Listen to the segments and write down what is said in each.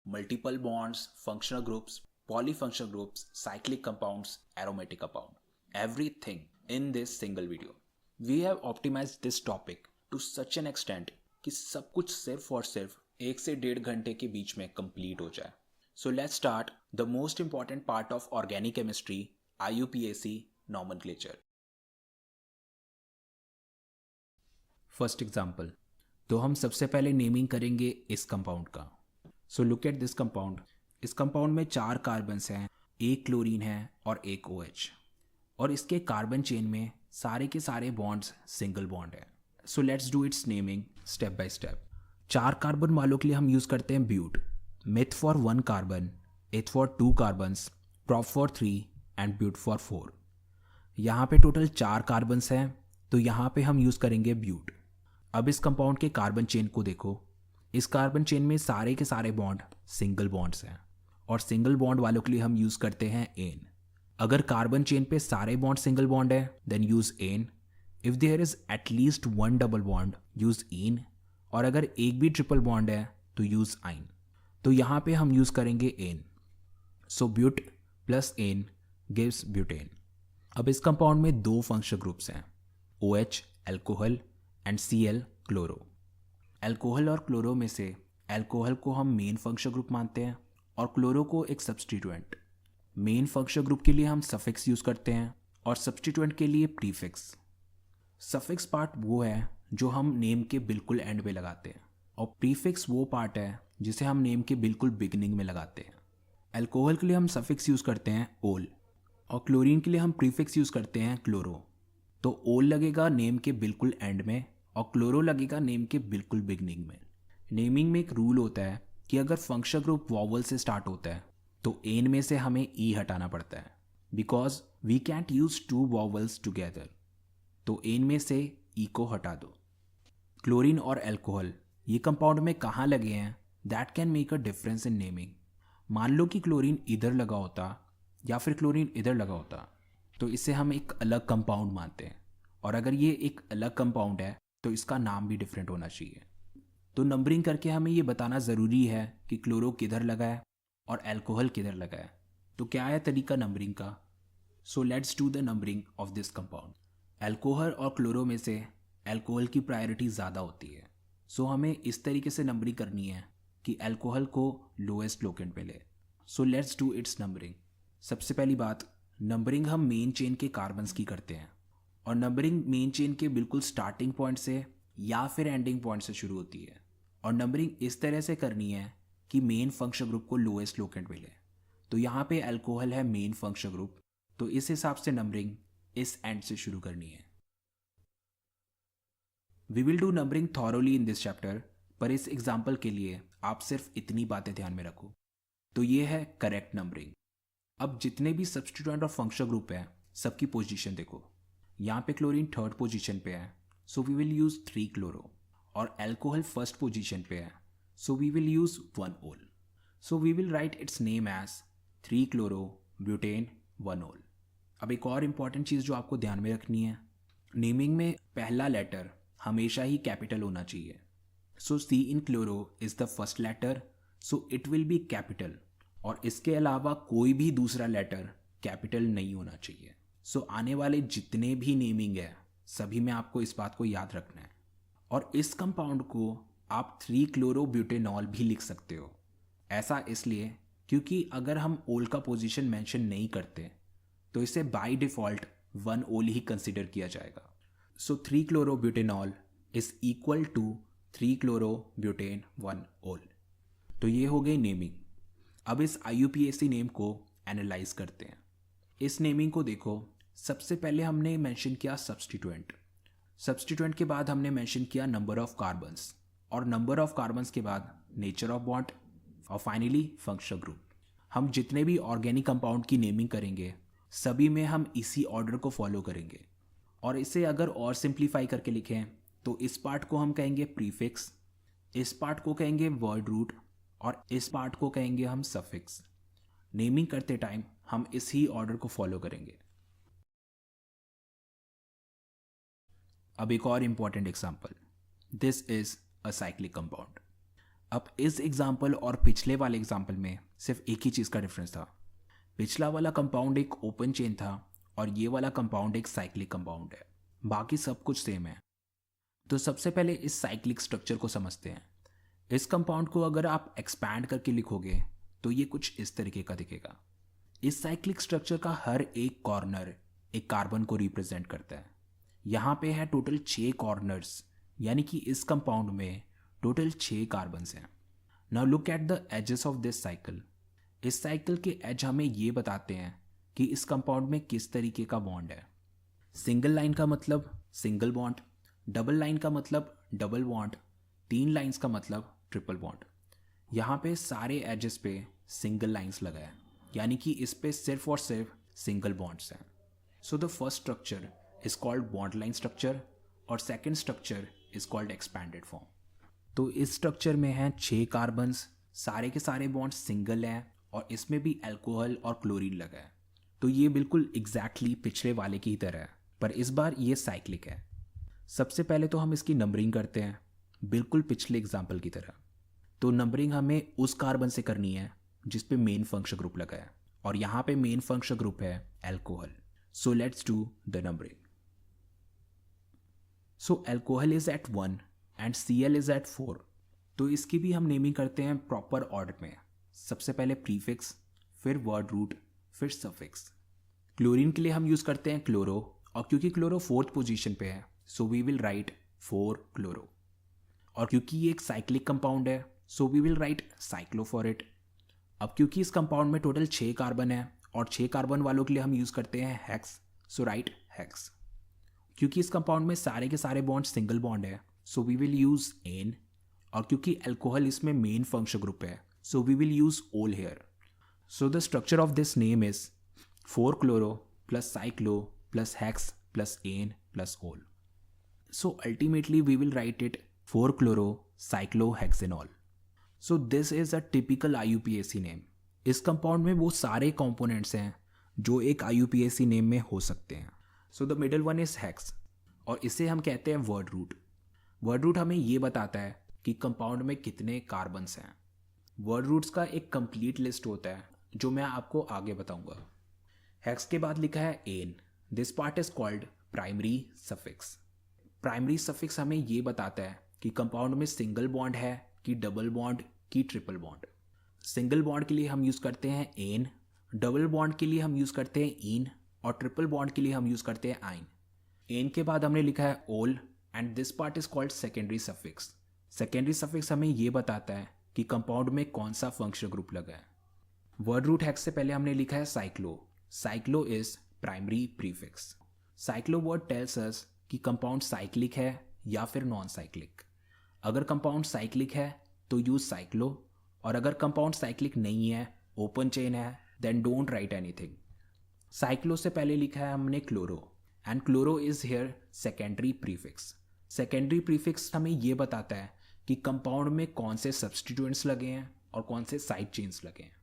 multiple bonds, functional groups, polyfunctional groups, cyclic compounds, aromatic compound. Everything in this single video. We have optimized this topic to such an extent कि सब कुछ सिर्फ और सिर्फ 1 से 1.5 घंटे के बीच में कंप्लीट हो जाए. So let's start the most important part of organic chemistry, IUPAC nomenclature. First example. तो हम सबसे पहले नेमिंग करेंगे इस कंपाउंड का. सो लुक एट दिस कंपाउंड. इस कंपाउंड में 4 कार्बन्स हैं, एक क्लोरीन है और एक OH. और इसके कार्बन चेन में सारे के सारे बॉन्ड्स सिंगल बॉन्ड है. So let's do its naming step by step. 4 carbon वालों के लिए हम यूज़ करते हैं but, meth for 1 carbon, eth for 2 carbons, prop for 3 and but for 4. यहाँ पे टोटल 4 कार्बन्स हैं, तो यहाँ पे हम यूज़ करेंगे ब्यूट. अब इस कंपाउंड के कार्बन चेन को देखो. इस कार्बन चेन में सारे के सारे बॉन्ड सिंगल बॉन्ड्स हैं और सिंगल बॉन्ड वालों के लिए हम यूज़ करते हैं एन. अगर कार्बन चेन पे सारे बॉन्ड सिंगल बॉन्ड है then use ane. If there is at least 1 double bond use ene. और अगर एक भी ट्रिपल बॉन्ड है तो यूज़ आइन. तो यहाँ पे हम यूज़ करेंगे ane. So but plus ane gives butane. अब इस कंपाउंड में 2 फंक्शनल ग्रुप्स हैं, OH alcohol and Cl chloro. Alcohol और क्लोरो में से एल्कोहल को हम मेन फंक्शनल ग्रुप मानते हैं और क्लोरो को एक सब्स्टिट्यूएंट. मेन फंक्शनल ग्रुप के लिए हम सफिक्स यूज़ करते हैं और सब्स्टिट्यूएंट के लिए प्रीफिक्स. सफिक्स पार्ट वो है जो हम नेम के बिल्कुल एंड पे लगाते हैं और प्रीफिक्स वो पार्ट है जिसे हम नेम के बिल्कुल बिगिनिंग में लगाते हैं. एल्कोहल के लिए हम सफिक्स यूज़ करते हैं ओल और क्लोरीन के लिए हम प्रीफिक्स यूज़ करते हैं क्लोरो. तो ओल लगेगा नेम के बिल्कुल एंड में और क्लोरो लगेगा नेम के बिल्कुल बिगनिंग में. नेमिंग में एक रूल होता है कि अगर फंक्शनल ग्रुप वॉवल से स्टार्ट होता है तो एन में से हमें ई हटाना पड़ता है because we can't use 2 vowels together. तो एन में से ई को हटा दो. क्लोरीन और एल्कोहल ये कंपाउंड में कहाँ लगे हैं that can make a difference in naming. मान लो कि क्लोरीन इधर लगा होता या फिर क्लोरीन इधर लगा होता तो इसे हम एक अलग कंपाउंड मानते हैं. और अगर ये एक अलग कंपाउंड है तो इसका नाम भी डिफरेंट होना चाहिए. तो नंबरिंग करके हमें ये बताना ज़रूरी है कि क्लोरो किधर लगा है और एल्कोहल किधर लगा है. तो क्या है तरीका नंबरिंग का. सो let's do the numbering of this compound. Alcohol और क्लोरो में से एल्कोहल की प्रायोरिटी ज़्यादा होती है. सो हमें इस तरीके से नंबरिंग करनी है कि एल्कोहल को लोएस्ट लोकेंट मिले. So let's do it's numbering. सबसे पहली बात, नंबरिंग हम मेन चेन के कार्बन्स की करते हैं और नंबरिंग मेन चेन के बिल्कुल स्टार्टिंग पॉइंट से या फिर एंडिंग पॉइंट से शुरू होती है. और नंबरिंग इस तरह से करनी है कि मेन फंक्शनल ग्रुप को लोएस्ट लोकेंट मिले. तो यहाँ पे अल्कोहल है मेन फंक्शनल ग्रुप, तो इस हिसाब से नंबरिंग इस एंड से शुरू करनी है. We will do numbering thoroughly in this chapter, पर इस एग्जाम्पल के लिए आप सिर्फ इतनी बातें ध्यान में रखो. तो ये है करेक्ट नंबरिंग. अब जितने भी सब्स्टिट्यूएंट और फंक्शनल ग्रुप हैं सबकी पोजीशन देखो. यहाँ पे क्लोरीन 3rd पोजीशन पे है, so we will use 3 chloro. और एल्कोहल 1st पोजीशन पे है, so we will use 1 ol. So we will write its name as 3 chloro butane 1 ol. अब एक और इम्पॉर्टेंट चीज़ जो आपको ध्यान में रखनी है, नेमिंग में पहला लेटर हमेशा ही कैपिटल होना चाहिए. So C in chloro is the first letter, so it will be capital. और इसके अलावा कोई भी दूसरा लेटर कैपिटल नहीं होना चाहिए. सो आने वाले जितने भी नेमिंग है सभी में आपको इस बात को याद रखना है. और इस कंपाउंड को आप 3 क्लोरोब्यूटेनॉल भी लिख सकते हो. ऐसा इसलिए क्योंकि अगर हम ओल का पोजीशन मेंशन नहीं करते तो इसे बाय डिफ़ॉल्ट 1 ओल ही कंसिडर किया जाएगा. सो 3 chlorobutanol is equal to 3 chlorobutane 1 ओल. तो ये हो गई नेमिंग. अब इस IUPAC नेम को एनालाइज करते हैं. इस नेमिंग को देखो. सबसे पहले हमने मेंशन किया सब्स्टिट्यूएंट. सब्स्टिट्यूएंट के बाद हमने मेंशन किया नंबर ऑफ कार्बन्स और नंबर ऑफ कार्बन्स के बाद नेचर ऑफ बॉन्ड और फाइनली फंक्शनल ग्रुप. हम जितने भी ऑर्गेनिक कंपाउंड की नेमिंग करेंगे सभी में हम इसी ऑर्डर को फॉलो करेंगे. और इसे अगर और सिंप्लीफाई करके लिखें तो इस पार्ट को हम कहेंगे प्रीफिक्स, इस पार्ट को कहेंगे वर्ड रूट और इस पार्ट को कहेंगे हम सफिक्स. नेमिंग करते टाइम हम इसी ऑर्डर को फॉलो करेंगे. अब एक और important example. This is a cyclic compound. अब इस एग्जाम्पल और पिछले वाले एग्जाम्पल में सिर्फ एक ही चीज़ का डिफरेंस था। पिछला वाला कंपाउंड एक ओपन चेन था और ये वाला कंपाउंड एक साइक्लिक कंपाउंड है, बाकी सब कुछ सेम है। तो सबसे पहले इस साइक्लिक स्ट्रक्चर को समझते हैं। इस कंपाउंड को अगर आप एक्सपैंड करके लिखोगे तो ये कुछ इस तरीके का दिखेगा। इस साइक्लिक स्ट्रक्चर का हर एक कॉर्नर एक कार्बन को रिप्रेजेंट करता है। यहाँ पे है टोटल 6 कॉर्नर्स, यानी कि इस कंपाउंड में टोटल 6 कार्बन्स हैं। Now look at the edges of this cycle. इस साइकिल के एज हमें ये बताते हैं कि इस कंपाउंड में किस तरीके का बॉन्ड है। सिंगल लाइन का मतलब सिंगल बॉन्ड, डबल लाइन का मतलब डबल बॉन्ड, 3 लाइंस का मतलब ट्रिपल बॉन्ड। यहाँ पे सारे एजेस पे सिंगल लाइंस लगा है, यानी कि इस पे सिर्फ और सिर्फ सिंगल बॉन्ड्स हैं। So the first structure is called bond line structure और second structure is called expanded form. तो इस स्ट्रक्चर में हैं 6 कार्बन्स, सारे के सारे बॉन्ड्स सिंगल हैं और इसमें भी अल्कोहल और क्लोरीन लगा है। तो ये बिल्कुल एग्जैक्टली पिछले वाले की ही तरह है, पर इस बार ये साइक्लिक है। सबसे पहले तो हम इसकी नंबरिंग करते हैं बिल्कुल पिछले एग्जाम्पल की तरह। तो नंबरिंग हमें उस कार्बन से करनी है जिस पे मेन फंक्शन ग्रुप लगा है, और यहाँ पे मेन फंक्शन ग्रुप है alcohol. So let's do the numbering. So alcohol is at 1 and Cl is at 4। तो इसकी भी हम नेमिंग करते हैं प्रॉपर ऑर्डर में। सबसे पहले प्रीफिक्स, फिर वर्ड रूट, फिर सफिक्स। क्लोरीन के लिए हम यूज़ करते हैं क्लोरो, और क्योंकि क्लोरो 4th पोजीशन पे है so we will write 4 chloro. और क्योंकि ये एक साइक्लिक कंपाउंड है so we will write cyclo for it. अब क्योंकि इस कंपाउंड में टोटल 6 कार्बन है और 6 कार्बन वालों के लिए हम यूज़ करते हैं हेक्स, सो राइट हेक्स। क्योंकि इस कंपाउंड में सारे के सारे बॉन्ड सिंगल बॉन्ड है so we will use ane. और क्योंकि अल्कोहल इसमें मेन फंक्शन ग्रुप है so we will use ol here. So the structure of this name is 4 chloro plus cyclo plus hex plus ane plus ol. So ultimately we will write it 4 chloro cyclo hexanol. So this is a typical IUPAC name. इस compound में वो सारे components हैं जो एक IUPAC name में हो सकते हैं। So the middle one is hex और इसे हम कहते हैं वर्ड रूट। वर्ड रूट हमें ये बताता है कि कंपाउंड में कितने कार्बन्स हैं। वर्ड रूट्स का एक कंप्लीट लिस्ट होता है जो मैं आपको आगे बताऊंगा। हेक्स के बाद लिखा है ane. This part is called primary suffix. Primary suffix हमें ये बताता है कि कंपाउंड में सिंगल बॉन्ड है कि डबल बॉन्ड कि ट्रिपल बॉन्ड। सिंगल बॉन्ड के लिए हम यूज़ करते हैं एन, डबल बॉन्ड के लिए हम यूज़ करते हैं इन, और ट्रिपल बॉन्ड के लिए हम यूज़ करते हैं आइन। एन के बाद हमने लिखा है ओल and this part is called secondary suffix. Secondary suffix हमें ये बताता है कि कंपाउंड में कौन सा फंक्शन ग्रुप लगा है। वर्ड रूट हेक्स से पहले हमने लिखा है cyclo. Cyclo is primary prefix. Cyclo word tells us कि कंपाउंड साइक्लिक है या फिर नॉन साइक्लिक। अगर कंपाउंड साइक्लिक है तो यूज साइक्लो, और अगर कंपाउंड साइक्लिक नहीं है, ओपन चेन है, then don't write anything. Cyclo से पहले लिखा है हमने chloro and chloro is here secondary prefix. Secondary prefix हमें ये बताता है कि कंपाउंड में कौन से सब्सटीट्यूएंट्स लगे हैं और कौन से साइड चेन्स लगे हैं।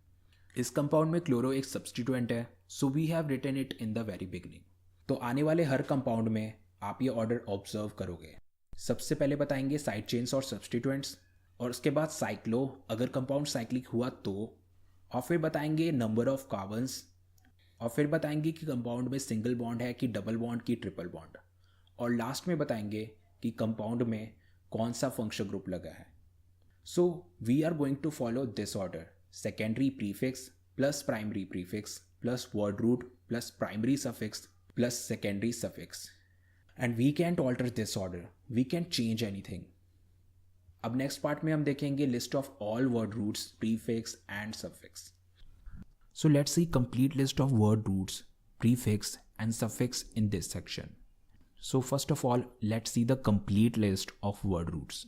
इस कंपाउंड में क्लोरो एक सब्सटीट्यूएंट है, so we have written it in the very beginning. तो आने वाले हर कंपाउंड में आप ये ऑर्डर ऑब्जर्व करोगे। सबसे पहले बताएंगे साइड चेन्स और सब्सटीट्यूएंट्स, और उसके बाद साइक्लो अगर कंपाउंड साइक्लिक हुआ तो, और फिर बताएंगे नंबर ऑफ कार्बन्स, और फिर बताएंगे कि कंपाउंड में सिंगल बॉन्ड है कि डबल बॉन्ड की ट्रिपल बॉन्ड, और लास्ट में बताएंगे कि कंपाउंड में कौन सा फंक्शन ग्रुप लगा है। So we are going to follow this order: secondary prefix plus primary prefix plus word root plus primary suffix plus secondary suffix, and we can't alter this order, we can't change anything. अब next part में हम देखेंगे list of all word roots, prefix and suffix. So let's see complete list of word roots, prefix and suffix in this section. So first of all, let's see the complete list of word roots.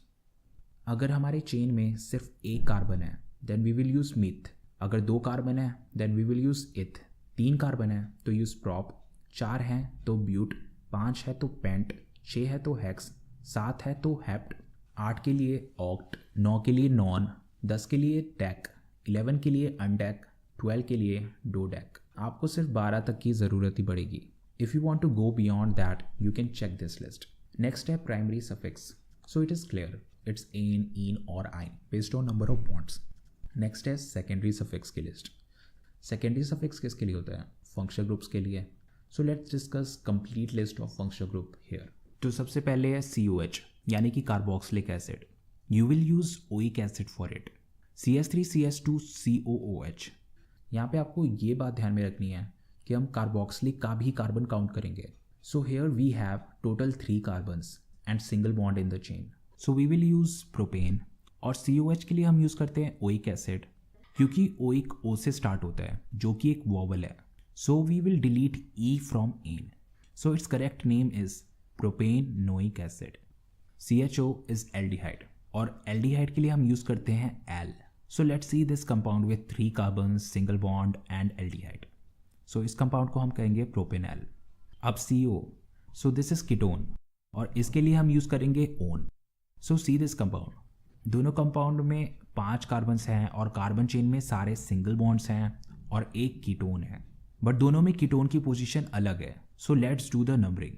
अगर हमारे chain में सिर्फ एक carbon है then we will use meth. अगर 2 carbon है then we will use eth. 3 carbon है तो use prop. 4 हैं तो ब्यूट, 5 है तो पेंट, 6 है तो हेक्स, 7 है तो हेप्ट, 8 के लिए ऑक्ट, 9 के लिए नॉन, 10 के लिए डेक, 11 के लिए अनडेक, 12 के लिए डोडेक। आपको सिर्फ 12 तक की ज़रूरत ही पड़ेगी। If you want to go beyond that you can check this list. Next है primary suffix. So it is clear it's ane, ene और yne based on number of bonds. Next है सेकेंडरी सफिक्स की list. Secondary suffix किसके लिए होता है? Functional groups के लिए। So let's discuss complete list of functional group here. तो सबसे पहले है COH यानी कि carboxylic acid. You will use oic acid for it. CH3CH2COOH। यहाँ पे आपको ये बात ध्यान में रखनी है कि हम कार्बोक्सिलिक का भी कार्बन काउंट करेंगे। So here we have total 3 carbons and single bond in the chain. So we will use propane. और COH के लिए हम यूज़ करते हैं ओइक एसिड, क्योंकि ओइक O से स्टार्ट होता है जो कि एक वॉवल है। So we will delete E from ane. So its correct name is propanoic acid. CHO is aldehyde और एल्डिहाइड के लिए हम यूज़ करते हैं L. So let's see this compound with 3 carbon, single bond and aldehyde. So इस compound को हम कहेंगे प्रोपेनल। अब CO, so this is ketone और इसके लिए हम यूज़ करेंगे one. So see this compound, दोनों कंपाउंड में 5 कार्बन्स हैं और कार्बन चेन में सारे सिंगल बॉन्ड्स हैं और एक कीटोन है, बट दोनों में कीटोन की पोजीशन अलग है। So let's do the numbering.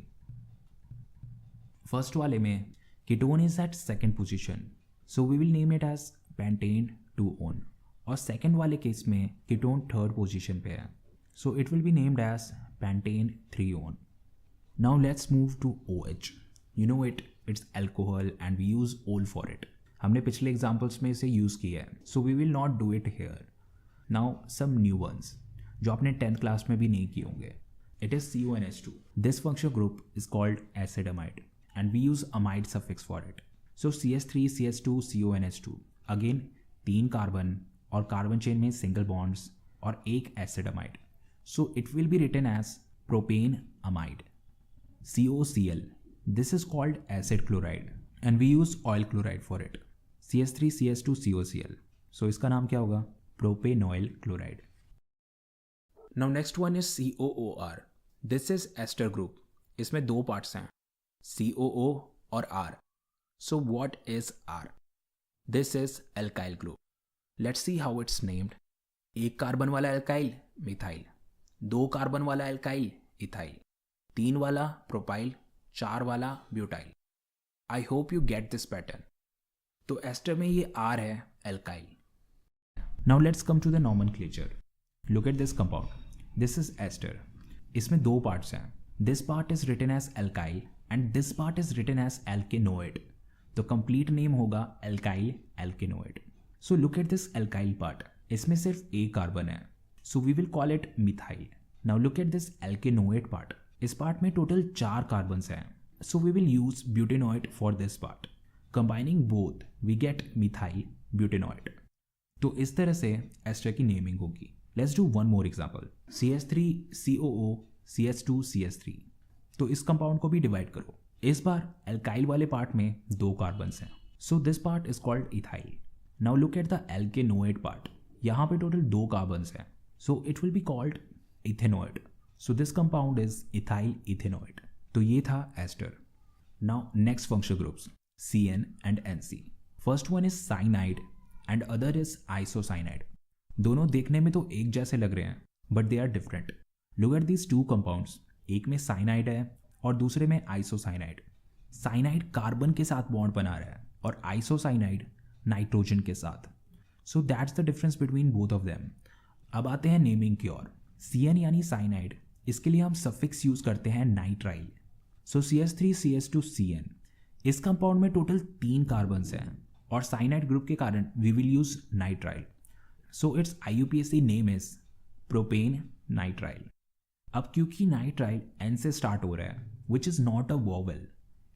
First वाले में ketone is at second position, so we will name it as pentane 2-on। और सेकेंड वाले केस में कीटोन थर्ड पोजीशन पे है, so it will be named as pentane 3-on। Now let's move to OH। You know it, it's alcohol and we use ol for it. हमने पिछले examples में इसे use किया है, so we will not do it here. Now some new ones जो आपने 10th class में भी नहीं किए होंगे। It is CONH2। This functional group is called acid amide and we use amide suffix for it. So CH3CH2CONH2 again 3 carbon और carbon chain में single bonds और एक acid amide. So it will be written as propanamide. COCl, this is called acid chloride and we use oyl chloride for it. CH3CH2COCl, so इसका नाम क्या होगा? Propanoyl chloride. Now next one is COOR। This is ester group. इसमें 2 parts हैं, COO और R। So what is R? This is alkyl group. Let's see how it's named. 1 carbon वाला alkyl methyl, 2 carbon वाला alkyl ethyl, 3 वाला propyl, 4 वाला butyl. I hope you get this pattern. तो ester में ये R है alkyl. Now let's come to the nomenclature. Look at this compound, this is ester. इसमें 2 parts हैं, this part is written as alkyl and this part is written as alkanoate. तो complete name होगा alkyl एल्केनोइड। So look at this alkyl part, इसमें सिर्फ एक carbon है, so we will call it methyl. Now look at this alkanoate part, इस part में total 4 carbons हैं, so we will use butanoid for this part. Combining both we get methyl butanoid. तो इस तरह से एस्टर की naming होगी। Let's do one more example. CH3COO CH2CH3। तो इस कंपाउंड को भी डिवाइड करो। इस बार एल्काइल वाले पार्ट में 2 कार्बन्स हैं, so this part is called ethyl. Now look at the alkanoid part. यहाँ पे टोटल 2 कार्बन्स हैं, so it will be called ethanoid. So this compound is ethyl ethanoid. तो ये था ester. Now next functional groups CN and NC। First one is cyanide and other is isocyanide. दोनों देखने में तो एक जैसे लग रहे हैं but they are different. Look at these 2 compounds, एक में साइनाइड है और दूसरे में आइसोसाइनाइड। साइनाइड कार्बन के साथ बॉन्ड बना रहा है और आइसोसाइनाइड नाइट्रोजन के साथ। So that's the difference between both of them. अब आते हैं नेमिंग की ओर। CN यानी साइनाइड, इसके लिए हम सफिक्स यूज करते हैं नाइट्राइल। सो CH3CH2CN। इस कंपाउंड में टोटल 3 कार्बन्स हैं और साइनाइड ग्रुप के कारण we will use nitrile. So its IUPAC name is propane nitrile. अब क्योंकि नाइट्राइल N से स्टार्ट हो रहा है which is not a vowel,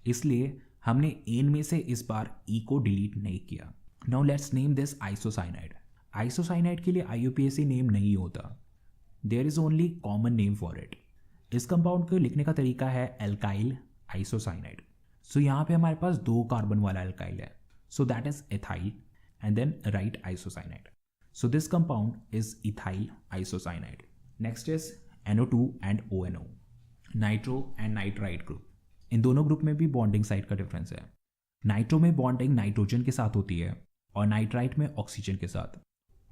इसलिए हमने एन में से इस बार E को डिलीट नहीं किया। Now let's name this isocyanide. Isocyanide के लिए IUPAC नेम नहीं होता, there is only common name for it. इस कंपाउंड को लिखने का तरीका है एल्काइल आइसोसाइनाइड। सो यहाँ पे हमारे पास 2 कार्बन वाला एल्काइल है, so that is ethyl and then write isocyanide. So this compound is ethyl isocyanide. Next is NO2 and ONO, nitro and nitrite group. इन दोनों ग्रुप में भी बॉन्डिंग साइट का डिफरेंस है। नाइट्रो में बॉन्डिंग नाइट्रोजन के साथ होती है और नाइट्राइट में ऑक्सीजन के साथ,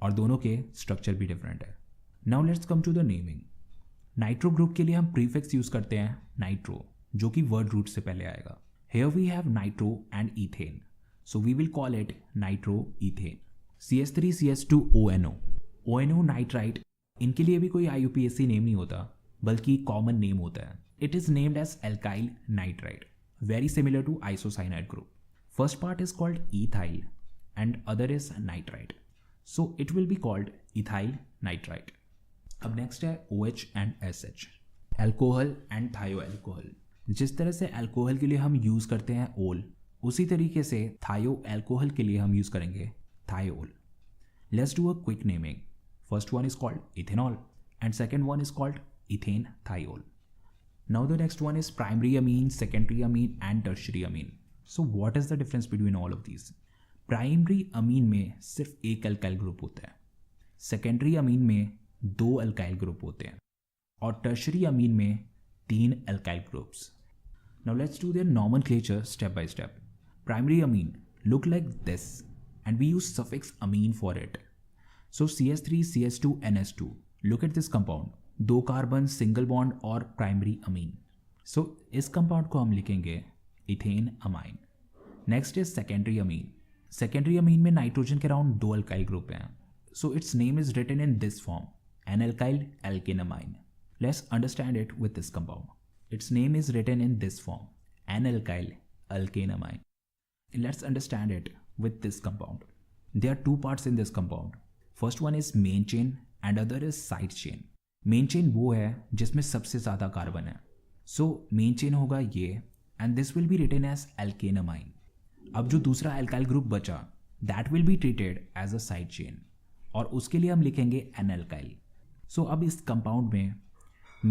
और दोनों के स्ट्रक्चर भी डिफरेंट है। Now let's come to the naming. Nitro group के लिए हम प्रीफिक्स यूज करते हैं नाइट्रो, जो कि वर्ड रूट से पहले आएगा। Here we have nitro and ethane, So we will call it nitroethane. CH3CH2ONO. ONO nitrite, इनके लिए भी कोई IUPAC नेम नहीं होता, बल्कि कॉमन नेम होता है. It is named as alkyl nitrite, very similar to isocyanide group. First part is called ethyl and other is nitrite. So it will be called ethyl nitrite. अब next है OH and SH, alcohol and thioalcohol. जिस तरह से alcohol के लिए हम use करते हैं ओल, उसी तरीके से थायो अल्कोहल के लिए हम यूज़ करेंगे thiol. Let's do a quick naming. First one is called ethanol and second one is called ethane thiol. Now the next one is primary amine, secondary amine and tertiary amine. So what is the difference between all of these? Primary amine में सिर्फ एक alkyl group होता है, secondary amine में 2 alkyl group होते हैं और tertiary अमीन में 3 alkyl groups. Now let's do their nomenclature step by step. Primary amine look like this and we use suffix amine for it. So CH3CH2NH2, look at this compound, 2 carbon single bond और primary amine. So इस compound को हम लिखेंगे ethane amine. Next is secondary amine. Secondary amine में nitrogen के around 2 alkyl group हैं. So its name is written in this form, N alkyl alkane amine. Let's understand it with this compound. Its name is written in this form, N alkyl alkane amine. Let's understand it with this compound. There are 2 parts in this compound. First one is main chain and other is side chain. Main chain वो है जिसमें सबसे ज़्यादा carbon है. So main chain होगा ये and this will be written as alkane amine. अब जो दूसरा alkyl group बचा that will be treated as a side chain और उसके लिए हम लिखेंगे N-alkyl. So अब इस compound में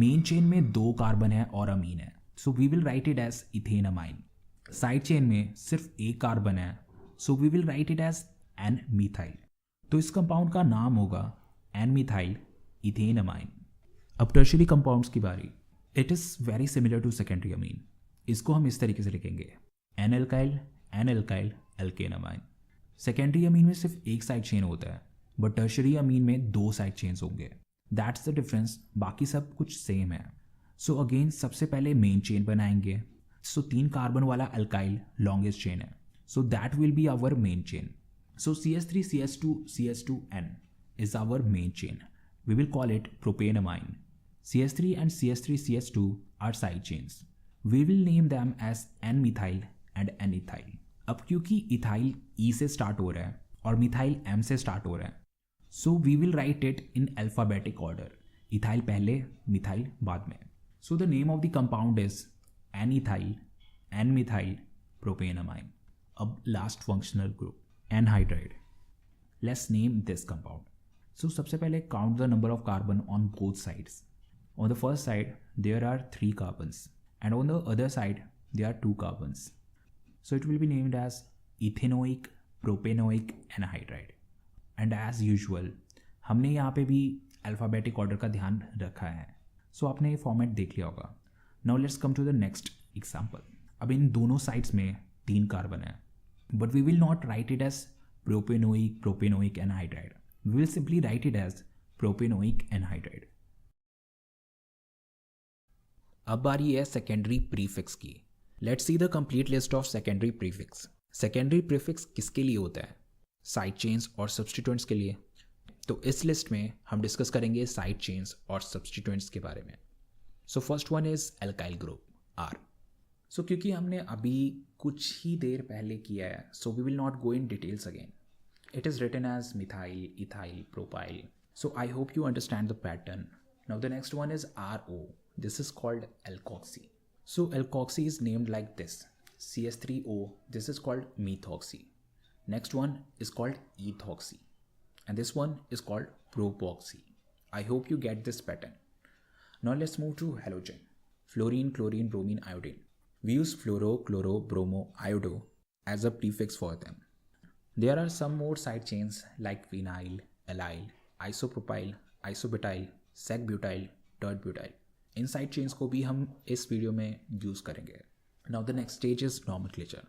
main chain में 2 कार्बन है और अमीन है. So we will write it as ethane amine. Side chain में सिर्फ एक कार्बन है, so we will write it as N methyl. तो इस कंपाउंड का नाम होगा एन मिथाइल इथेन अमाइन. अब टर्शरी कंपाउंड्स की बारी. It is very similar to secondary amine. इसको हम इस तरीके से लिखेंगे N alkyl alkane amine. Secondary amine में सिर्फ एक साइड चेन होता है बट टर्शरी अमीन में 2 साइड चेन्स होंगे. दैट्स द डिफरेंस, बाकी सब कुछ सेम है. सो अगेन सबसे पहले मेन चेन बनाएंगे. सो 3 कार्बन वाला अल्काइल लॉन्गेस्ट चेन है, so that will be our main chain. So CH3CH2CH2N is our main chain. We will call it propanamine. CH3 and CH3CH2 are side chains. We will name them as N-methyl and N-ethyl. अब क्योंकि ethyl E से start हो रहा है और methyl M से start हो रहा है, so we will write it in alphabetic order. Ethyl पहले, मिथाइल बाद में. So the name of the compound is N-ethyl, N-methyl, propanamine. अब last functional group anhydride. Let's name this compound. So सबसे पहले count the number of carbon on both sides. On the first side there are 3 carbons and on the other side there are 2 carbons. So it will be named as ethanoic propanoic anhydride. And as usual हमने यहाँ पे भी alphabetic order का ध्यान रखा है. सो आपने ये फॉर्मेट देख लिया होगा. Now let's come to the next example. अब इन दोनों साइड्स में 3 कार्बन है but we will not write it as propanoic anhydride. We will simply write it as propanoic anhydride. अब बारी है सेकेंडरी प्रीफिक्स की. Let's see the complete list of secondary prefix. Secondary prefix किसके लिए होता है? साइड चेन्स और substituents के लिए. तो इस लिस्ट में हम डिस्कस करेंगे साइड चेन्स और सब्स्टिट्यूएंट्स के बारे में. So first one is alkyl group R. So क्योंकि हमने अभी कुछ ही देर पहले किया है, so we will not go in details again. It is written as methyl, ethyl, propyl. So I hope you understand the pattern. Now the next one is RO. This is called alkoxy. So alkoxy is named like this. CH3O, this is called methoxy. Next one is called ethoxy. And this one is called propoxy. I hope you get this pattern. Now let's move to halogen. Fluorine, chlorine, bromine, iodine. We use fluoro, chloro, bromo, iodo as a prefix for them. There are some more side chains like vinyl, allyl, isopropyl, isobutyl, sec-butyl, tert-butyl. In side chains को भी हम इस video में use करेंगे. Now the next stage is nomenclature.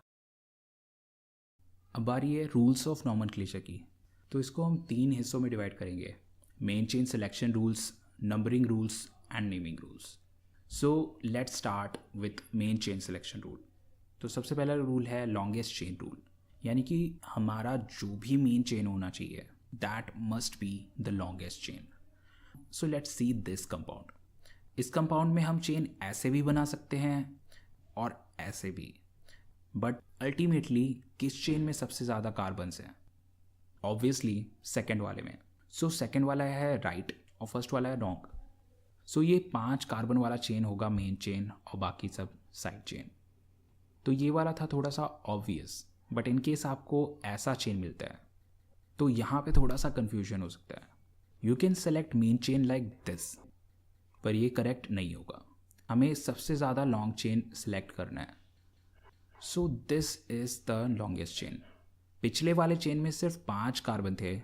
अब बारी है rules of nomenclature की. तो इसको हम 3 हिस्सों में डिवाइड करेंगे. Main chain selection rules, numbering rules and naming rules. So let's start with main chain selection rule. तो सबसे पहला रूल है लॉन्गेस्ट चेन रूल. यानी कि हमारा जो भी मेन चेन होना चाहिए that must be the longest chain. So let's see this compound. इस कंपाउंड में हम चेन ऐसे भी बना सकते हैं और ऐसे भी, बट अल्टीमेटली किस चेन में सबसे ज़्यादा कार्बन्स हैं? ऑब्वियसली सेकेंड वाले में। सो सेकेंड वाला है राइट और फर्स्ट वाला है रॉन्ग। सो ये 5 कार्बन वाला चेन होगा मेन चेन और बाकी सब साइड चेन। तो ये वाला था थोड़ा सा ऑब्वियस, बट इन केस आपको ऐसा चेन मिलता है तो यहाँ पे थोड़ा सा कन्फ्यूजन हो सकता है। You can select main chain like this, पर ये करेक्ट नहीं होगा। हमें सबसे ज़्यादा लॉन्ग चेन सेलेक्ट करना है। So this is the longest chain. पिछले वाले चेन में सिर्फ 5 कार्बन थे,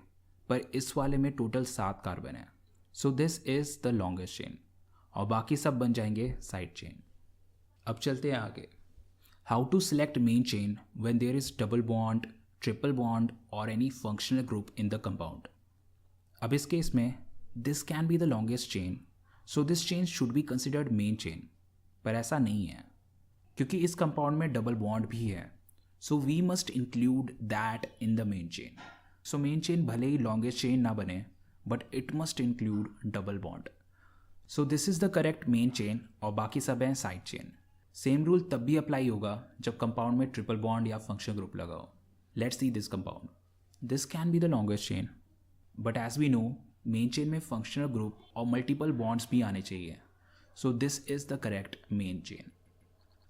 पर इस वाले में टोटल 7 कार्बन है। So this is the longest chain और बाकी सब बन जाएंगे साइड चेन। अब चलते हैं आगे। How to select main chain when there is double bond, triple bond और any functional group in the compound. अब इस केस में this can be the longest chain, so this chain should be considered main chain, पर ऐसा नहीं है क्योंकि इस कंपाउंड में डबल बॉन्ड भी है। So we must include that in the main chain. So main chain भले ही लॉन्गेस्ट चेन ना बने, but it must include double bond. So this is the correct main chain और बाकी सब हैं साइड चेन। सेम रूल तब भी अप्लाई होगा जब कंपाउंड में ट्रिपल बॉन्ड या फंक्शनल ग्रुप लगाओ। Let's see this compound. This can be the longest chain, but as we know main chain में फंक्शनल ग्रुप और मल्टीपल बॉन्ड्स भी आने चाहिए। So this is the correct main chain.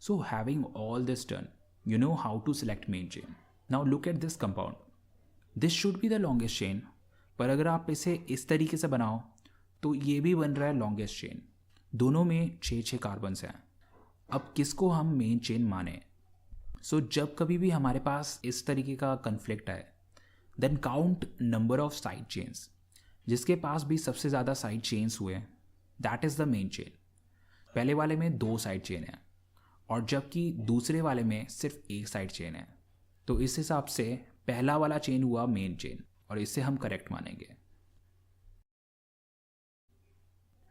So having all this done, you know how to select main chain. Now look at this compound. This should be the longest chain, पर अगर आप इसे इस तरीके से बनाओ तो ये भी बन रहा है लॉन्गेस्ट चेन। दोनों में 6 कार्बन्स हैं। अब किसको हम मेन चेन माने? सो जब कभी भी हमारे पास इस तरीके का कन्फ्लिक्ट आए, then count number of side chains. जिसके पास भी सबसे ज़्यादा साइड चेन्स हुए that is the main chain. पहले वाले में 2 साइड चेन है और जबकि दूसरे वाले में सिर्फ 1 साइड चेन है, तो इस हिसाब से पहला वाला चेन हुआ मेन चेन और इसे हम करेक्ट मानेंगे।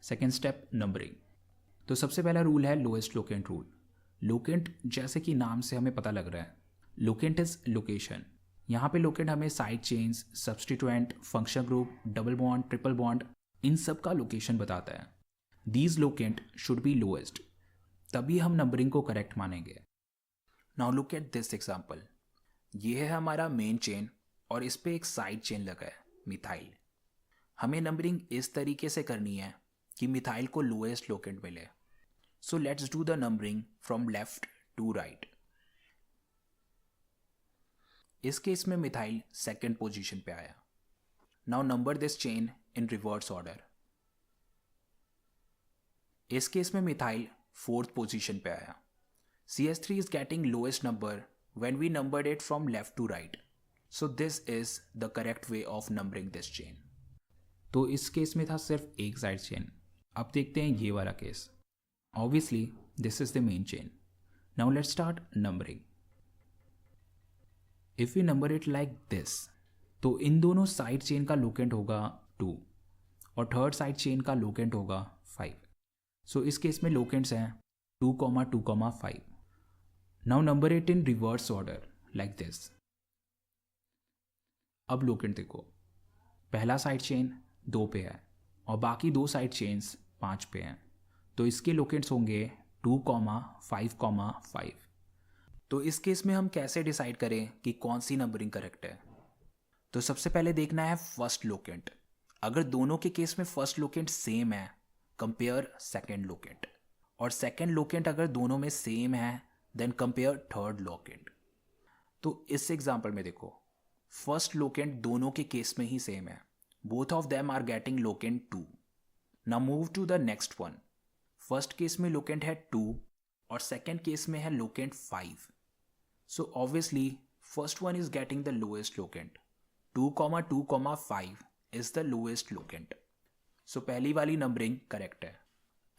Second step, numbering. तो सबसे पहला रूल है लोएस्ट लोकेंट रूल। लोकेंट जैसे कि नाम से हमें पता लग रहा है, लोकेंट इज लोकेशन। यहाँ पे लोकेंट हमें side chains, substituent, functional group, double bond, triple bond, इन सब का लोकेशन बताता है। These locant should be lowest, तभी हम नंबरिंग को करेक्ट मानेंगे। Now look at this example. ये है हमारा मेन चेन और इस पे एक साइड चेन लगा है मिथाइल। हमें नंबरिंग इस तरीके से करनी है कि मिथाइल को लोएस्ट लोकेंट मिले। So let's do the numbering from left to right. इस केस में मिथाइल सेकेंड पोजीशन पे आया। Now number this chain in reverse order. इस केस में मिथाइल 4th पोजीशन पे आया। CH3 is getting lowest number when we numbered it from left to right. So this is the correct way of numbering this chain. तो इस case में था सिर्फ एक साइड चेन। अब देखते हैं ये वाला case. Obviously this is the main chain. Now let's start numbering. If we number it like this, तो इन दोनों साइड चेन का लोकेंट होगा 2 और थर्ड साइड चेन का लोकेंट होगा 5। सो इस केस में लोकेंट्स हैं 2, 2, 5। Now number it in reverse order like this. अब लोकेंट देखो, पहला साइड चेन 2 पे है और बाकी 2 साइड चेन्स 5 पे हैं, तो इसके लोकेंट्स होंगे 2, 5, 5। तो इस केस में हम कैसे डिसाइड करें कि कौन सी नंबरिंग करेक्ट है? तो सबसे पहले देखना है फर्स्ट लोकेंट। अगर दोनों के केस में फर्स्ट लोकेंट सेम है, कंपेयर सेकेंड लोकेंट, और सेकेंड लोकेंट अगर दोनों में सेम है देन कंपेयर थर्ड लोकेंट। तो इस एग्जांपल में देखो, फर्स्ट लोकेंट दोनों के केस में ही सेम है, both of them are getting locant 2। Now move to the next one. First case में लोकेंट है 2 और सेकेंड केस में है locant 5। So obviously first one is getting the lowest locant. 2, 2, 5 is the lowest locant. सो पहली वाली numbering correct है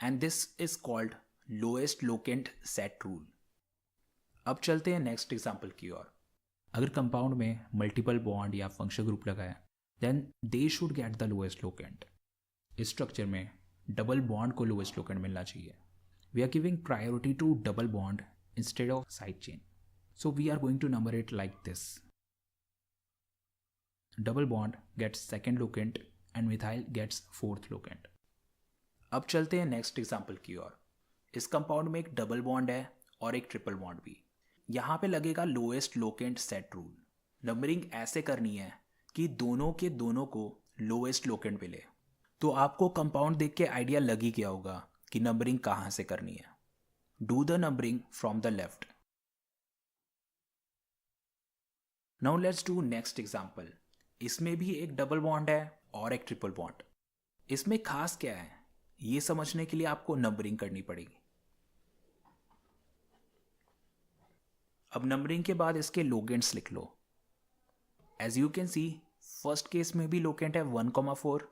and this is called lowest locant set rule. अब चलते हैं नेक्स्ट एग्जांपल की ओर। अगर कंपाउंड में मल्टीपल बॉन्ड या फंक्शनल ग्रुप लगा है then they should get the lowest locant. इस स्ट्रक्चर में डबल बॉन्ड को लोएस्ट लोकेंट मिलना चाहिए। We are giving priority to double bond instead of side chain, so we are going to number it like this. Double bond gets second locant and methyl gets fourth locant. अब चलते हैं next example की ओर। इस compound में एक double bond है और एक ट्रिपल बॉन्ड भी। यहाँ पे लगेगा lowest locant set rule. Numbering ऐसे करनी है कि दोनों के दोनों को लोएस्ट लोकेंट मिले। तो आपको कंपाउंड देख के आइडिया लग ही गया होगा कि नंबरिंग कहाँ से करनी है। Do the numbering from the left. Now let's do next example. इसमें भी एक डबल बॉन्ड है और एक ट्रिपल बॉन्ड। इसमें खास क्या है ये समझने के लिए आपको नंबरिंग करनी पड़ेगी। अब नंबरिंग के बाद इसके लोकेंट्स लिख लो। As you can see first case में भी लोकेंट है 1,4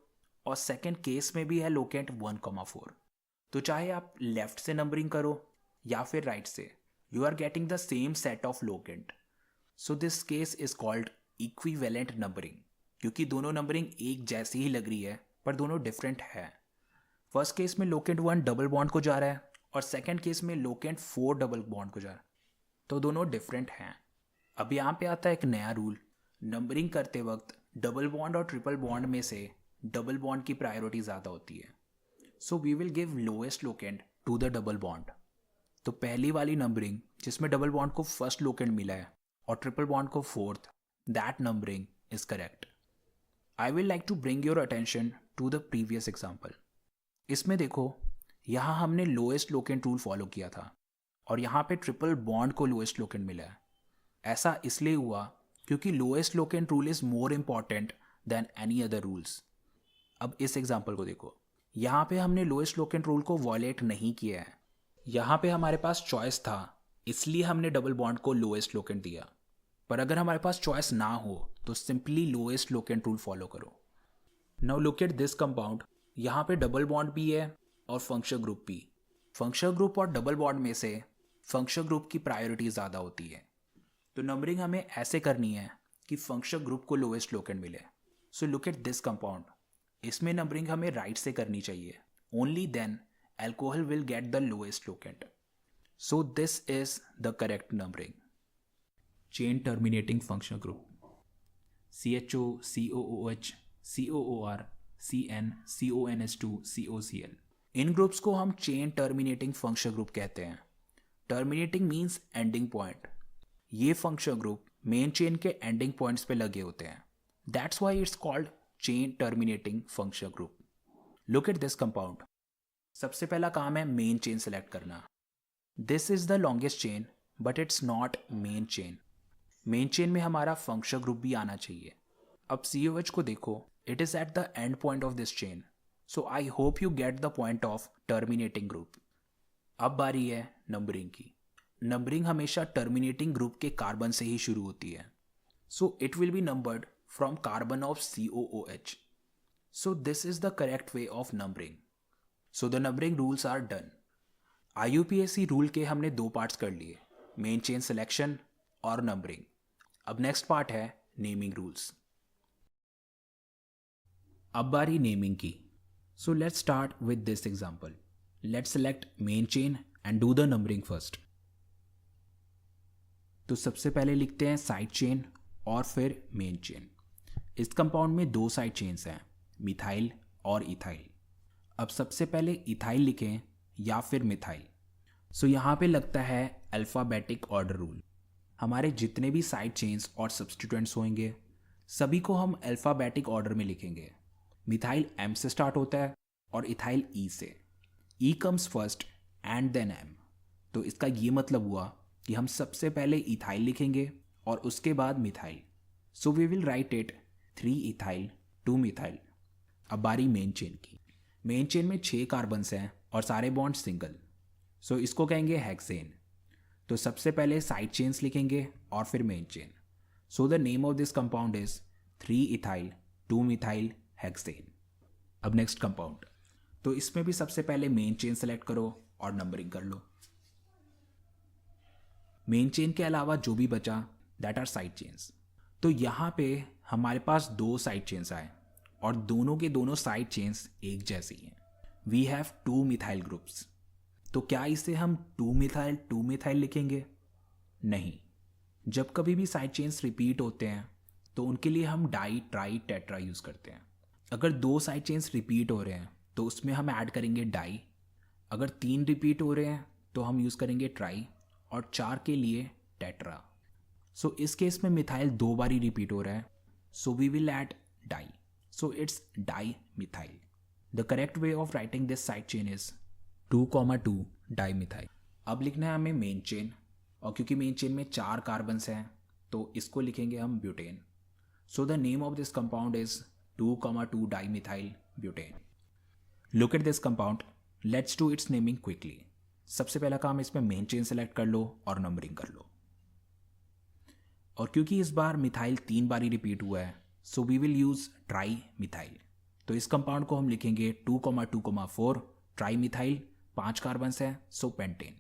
और सेकेंड केस में भी है लोकेंट 1,4। तो चाहे आप लेफ्ट से नंबरिंग करो या फिर राइट से, you are getting the same set of locant. So this case is called equivalent numbering, क्योंकि दोनों नंबरिंग एक जैसी ही लग रही है पर दोनों डिफरेंट है। फर्स्ट केस में लोकेंट 1 डबल बॉन्ड को जा रहा है और सेकेंड केस में लोकेंट 4 डबल बॉन्ड को जा रहा है, तो दोनों डिफरेंट हैं। अब यहाँ पे आता है एक नया रूल। नंबरिंग करते वक्त डबल बॉन्ड और ट्रिपल बॉन्ड में से डबल बॉन्ड की प्रायोरिटी ज़्यादा होती है। So we will give lowest locant to the double bond. तो पहली वाली नंबरिंग जिसमें डबल बॉन्ड को फर्स्ट लोकेंट मिला है और ट्रिपल बॉन्ड को fourth, that numbering is correct. I will like to bring your attention to the previous example. इसमें देखो, यहाँ हमने लोएस्ट लोकेंट रूल फॉलो किया था और यहाँ पे ट्रिपल बॉन्ड को लोएस्ट लोकेंट मिला है। ऐसा इसलिए हुआ क्योंकि lowest locant rule is more important than any other rules. अब इस एग्जाम्पल को देखो, यहाँ पे हमने लोएस्ट लोकेंट रूल को वॉयलेट नहीं किया है। यहाँ पे हमारे पास चॉइस था, इसलिए हमने डबल बॉन्ड को लोएस्ट लोकेंट दिया। पर अगर हमारे पास चॉइस ना हो तो simply lowest locant rule follow करो। Now look at this compound. यहाँ पे डबल बॉन्ड भी है और फंक्शनल ग्रुप भी। फंक्शनल ग्रुप और डबल बॉन्ड में से फंक्शनल ग्रुप की प्रायोरिटी ज़्यादा होती है। तो नंबरिंग हमें ऐसे करनी है कि फंक्शनल ग्रुप को लोएस्ट लोकेंट मिले। So look at this compound. इसमें नंबरिंग हमें राइट से करनी चाहिए। Only then alcohol will get the lowest locant. So this is the correct numbering. Chain terminating functional group CHO COOH COOR CN CONS2 COCl। इन groups को हम chain terminating functional group कहते हैं। Terminating means ending point. ये functional group main chain के ending points पे लगे होते हैं। That's why it's called chain terminating functional group. Look at this compound. सबसे पहला काम है मेन चेन सेलेक्ट करना। This is the longest chain but it's not main chain. Main chain में हमारा फंक्शनल ग्रुप भी आना चाहिए। अब COH को देखो, it is at the end point of this chain. So I hope you get the point of terminating group. अब बारी है नंबरिंग की। नंबरिंग हमेशा टर्मिनेटिंग ग्रुप के कार्बन से ही शुरू होती है। So it will be numbered from carbon of COOH। So this is the correct way of numbering. So the numbering rules are done. IUPAC rule के हमने 2 पार्ट्स कर लिए, मेन चेन सिलेक्शन और नंबरिंग। अब नेक्स्ट पार्ट है naming rules. अब बारी naming की। So let's start with this example. Let's select main chain and do the numbering first. तो सबसे पहले लिखते हैं साइड चेन और फिर मेन चेन। इस कंपाउंड में 2 साइड चेन्स हैं, मिथाइल और इथाइल। अब सबसे इथाइल इथाइल लिखें या फिर मिथाइल। सो यहाँ पे लगता है अल्फ़ाबेटिक ऑर्डर रूल। हमारे जितने भी साइड चेन्स और सब्स्टिट्यूएंट्स होंगे सभी को हम अल्फ़ाबेटिक ऑर्डर में लिखेंगे। मिथाइल M से स्टार्ट होता है और इथाइल E से। E comes first and then M। तो इसका ये मतलब हुआ कि हम सबसे पहले इथाइल लिखेंगे और उसके बाद methyl. So we will write it 3 ethyl 2 methyl. अब बारी मेन चेन की। मेन चेन में 6 कार्बन्स हैं और सारे बॉन्ड सिंगल। सो इसको कहेंगे हेक्सेन। तो सबसे पहले साइड चेन्स लिखेंगे और फिर main chain. So the name of this compound is 3 ethyl 2 methyl hexane. अब नेक्स्ट कंपाउंड। तो इसमें भी सबसे पहले मेन चेन सेलेक्ट करो और नंबरिंग कर लो। मेन चेन के अलावा जो भी बचा दैट आर साइड चेन्स। तो यहाँ पे हमारे पास 2 साइड चेन्स आए और दोनों के दोनों साइड चेन्स एक जैसी हैं। We have 2 methyl groups. तो क्या इसे हम 2 मिथाइल लिखेंगे? नहीं। जब कभी भी साइड चेन्स रिपीट होते हैं तो उनके लिए हम डाई ट्राई टेट्रा यूज़ करते हैं। अगर 2 साइड चेन्स रिपीट हो रहे हैं तो उसमें हम ऐड करेंगे डाई। अगर 3 रिपीट हो रहे हैं तो हम यूज़ करेंगे ट्राई, और 4 के लिए टेट्रा। सो इस केस में मिथाइल 2 बारी रिपीट हो रहा है, so we will add di, so it's di methyl. The correct way of writing this side chain is 2,2 di methyl. अब लिखना है हमें मेन चेन, और क्योंकि मेन चेन में 4 कार्बन्स हैं तो इसको लिखेंगे हम butane. So the name of this compound is 2,2 di methyl butane. Look at this compound, let's do its naming quickly. सबसे पहला काम, इसमें मेन चेन सेलेक्ट कर लो और नंबरिंग कर लो। और क्योंकि इस बार मिथाइल 3 बारी रिपीट हुआ है, so we will use tri methyl. तो इस कंपाउंड को हम लिखेंगे 2,2,4 ट्राई मिथाइल, 5 कार्बन्स हैं, so pentane.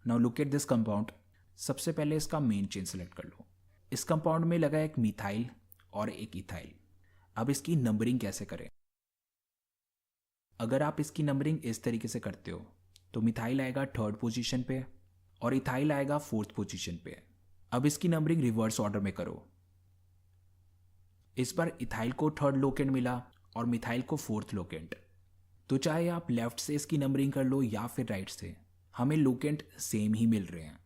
Now look at this compound. सबसे पहले इसका मेन चेन सेलेक्ट कर लो। इस कंपाउंड में लगा एक मिथाइल और एक इथाइल। अब इसकी नंबरिंग कैसे करें? अगर आप इसकी नंबरिंग इस तरीके से करते हो तो मिथाइल आएगा 3rd पोजीशन पे और इथाइल आएगा 4th पोजीशन पे। अब इसकी नंबरिंग रिवर्स ऑर्डर में करो। इस बार इथाइल को 3rd लोकेंट मिला और मिथाइल को 4th लोकेंट। तो चाहे आप लेफ्ट से इसकी नंबरिंग कर लो या फिर राइट से, हमें लोकेंट सेम ही मिल रहे हैं।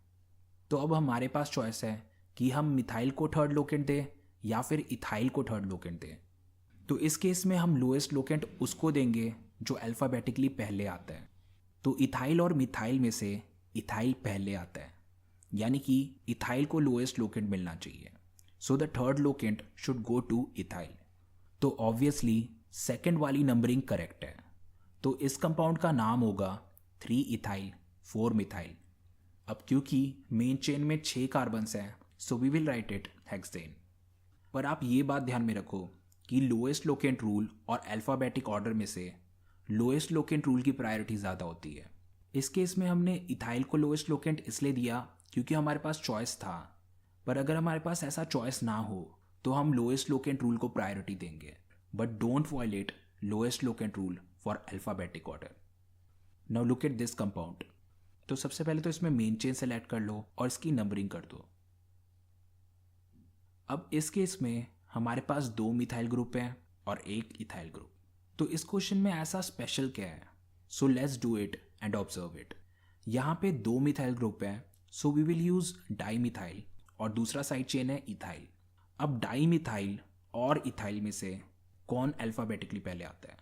तो अब हमारे पास चॉइस है कि हम मिथाइल को 3rd लोकेंट दें या फिर इथाइल को 3rd लोकेंट दें। तो इस केस में हम लोएस्ट लोकेंट उसको देंगे जो अल्फ़ाबेटिकली पहले आता है। तो इथाइल और मिथाइल में से इथाइल पहले आता है, यानी कि इथाइल को लोएस्ट लोकेंट मिलना चाहिए। So the 3rd locant should go two ethyl. तो ऑब्वियसली सेकेंड वाली नंबरिंग करेक्ट है। तो इस कंपाउंड का नाम होगा 3 इथाइल 4 मिथाइल। अब क्योंकि मेन चेन में 6 कार्बन्स हैं, so we will write it hexane. पर आप ये बात ध्यान में रखो कि लोएस्ट लोकेंट रूल और अल्फ़ाबेटिक ऑर्डर में से लोएस्ट लोकेंट रूल की प्रायोरिटी ज़्यादा होती है। इस केस में हमने इथाइल को लोएस्ट लोकेंट इसलिए दिया क्योंकि हमारे पास चॉइस था, पर अगर हमारे पास ऐसा चॉइस ना हो तो हम लोएस्ट लोकेंट रूल को प्रायोरिटी देंगे। But don't violate lowest locant rule for alphabetic order. Now look at this compound. तो सबसे पहले तो इसमें मेन चेन सेलेक्ट कर लो और इसकी नंबरिंग कर दो। अब इस केस में हमारे पास 2 मिथाइल ग्रुप हैं और 1 इथाइल ग्रुप। तो इस क्वेश्चन में ऐसा स्पेशल क्या है? So let's do it and observe it. यहाँ पे 2 मिथाइल ग्रुप हैं, so we will use di methyl और दूसरा साइड चेन है इथाइल। अब डाई मिथाइल और इथाइल में से कौन अल्फ़ाबेटिकली पहले आता है?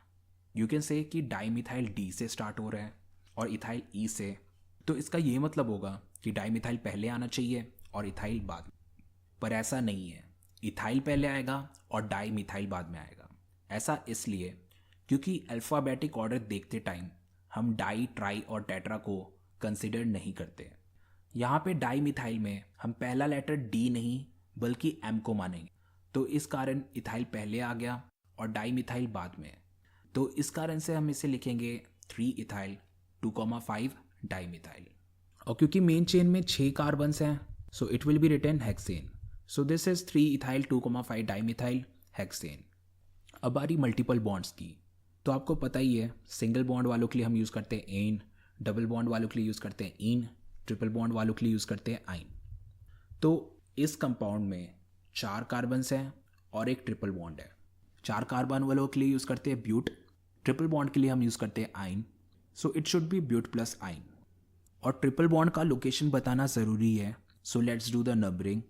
यू कैन से कि डाई मिथाइल डी से स्टार्ट हो रहा है और इथाइल ई से। तो इसका ये मतलब होगा कि डाई मिथाइल पहले आना चाहिए और इथाइल बाद में। पर ऐसा नहीं है, इथाइल पहले आएगा और डाई मिथाइल बाद में आएगा। ऐसा इसलिए क्योंकि अल्फ़ाबेटिक ऑर्डर देखते टाइम हम डाई ट्राई और टेट्रा को कंसिडर नहीं करते। यहाँ पे डाई मिथाइल में हम पहला लेटर डी नहीं बल्कि एम को मानेंगे। तो इस कारण इथाइल पहले आ गया और डाई मिथाइल बाद में। तो इस कारण से हम इसे लिखेंगे 3 इथाइल 2,5 डाई मिथाइल। और क्योंकि मेन चेन में 6 कार्बन्स हैं, so it will be written hexane. So this is 3 ethyl 2,5 di methyl hexane. अब बारी मल्टीपल बॉन्ड्स की। तो आपको पता ही है, सिंगल बॉन्ड वालों के लिए हम यूज़ करते हैं एन, डबल बॉन्ड वालों के लिए यूज़ करते हैं इन, ट्रिपल बॉन्ड वालों के लिए यूज़ करते हैं आइन। तो इस कंपाउंड में 4 कार्बन्स हैं और एक ट्रिपल बॉन्ड है। 4 कार्बन वालों के लिए यूज़ करते हैं ब्यूट, ट्रिपल बॉन्ड के लिए हम यूज़ करते हैं yne. So it should be but plus yne. और ट्रिपल बॉन्ड का लोकेशन बताना ज़रूरी है, so let's do the numbering.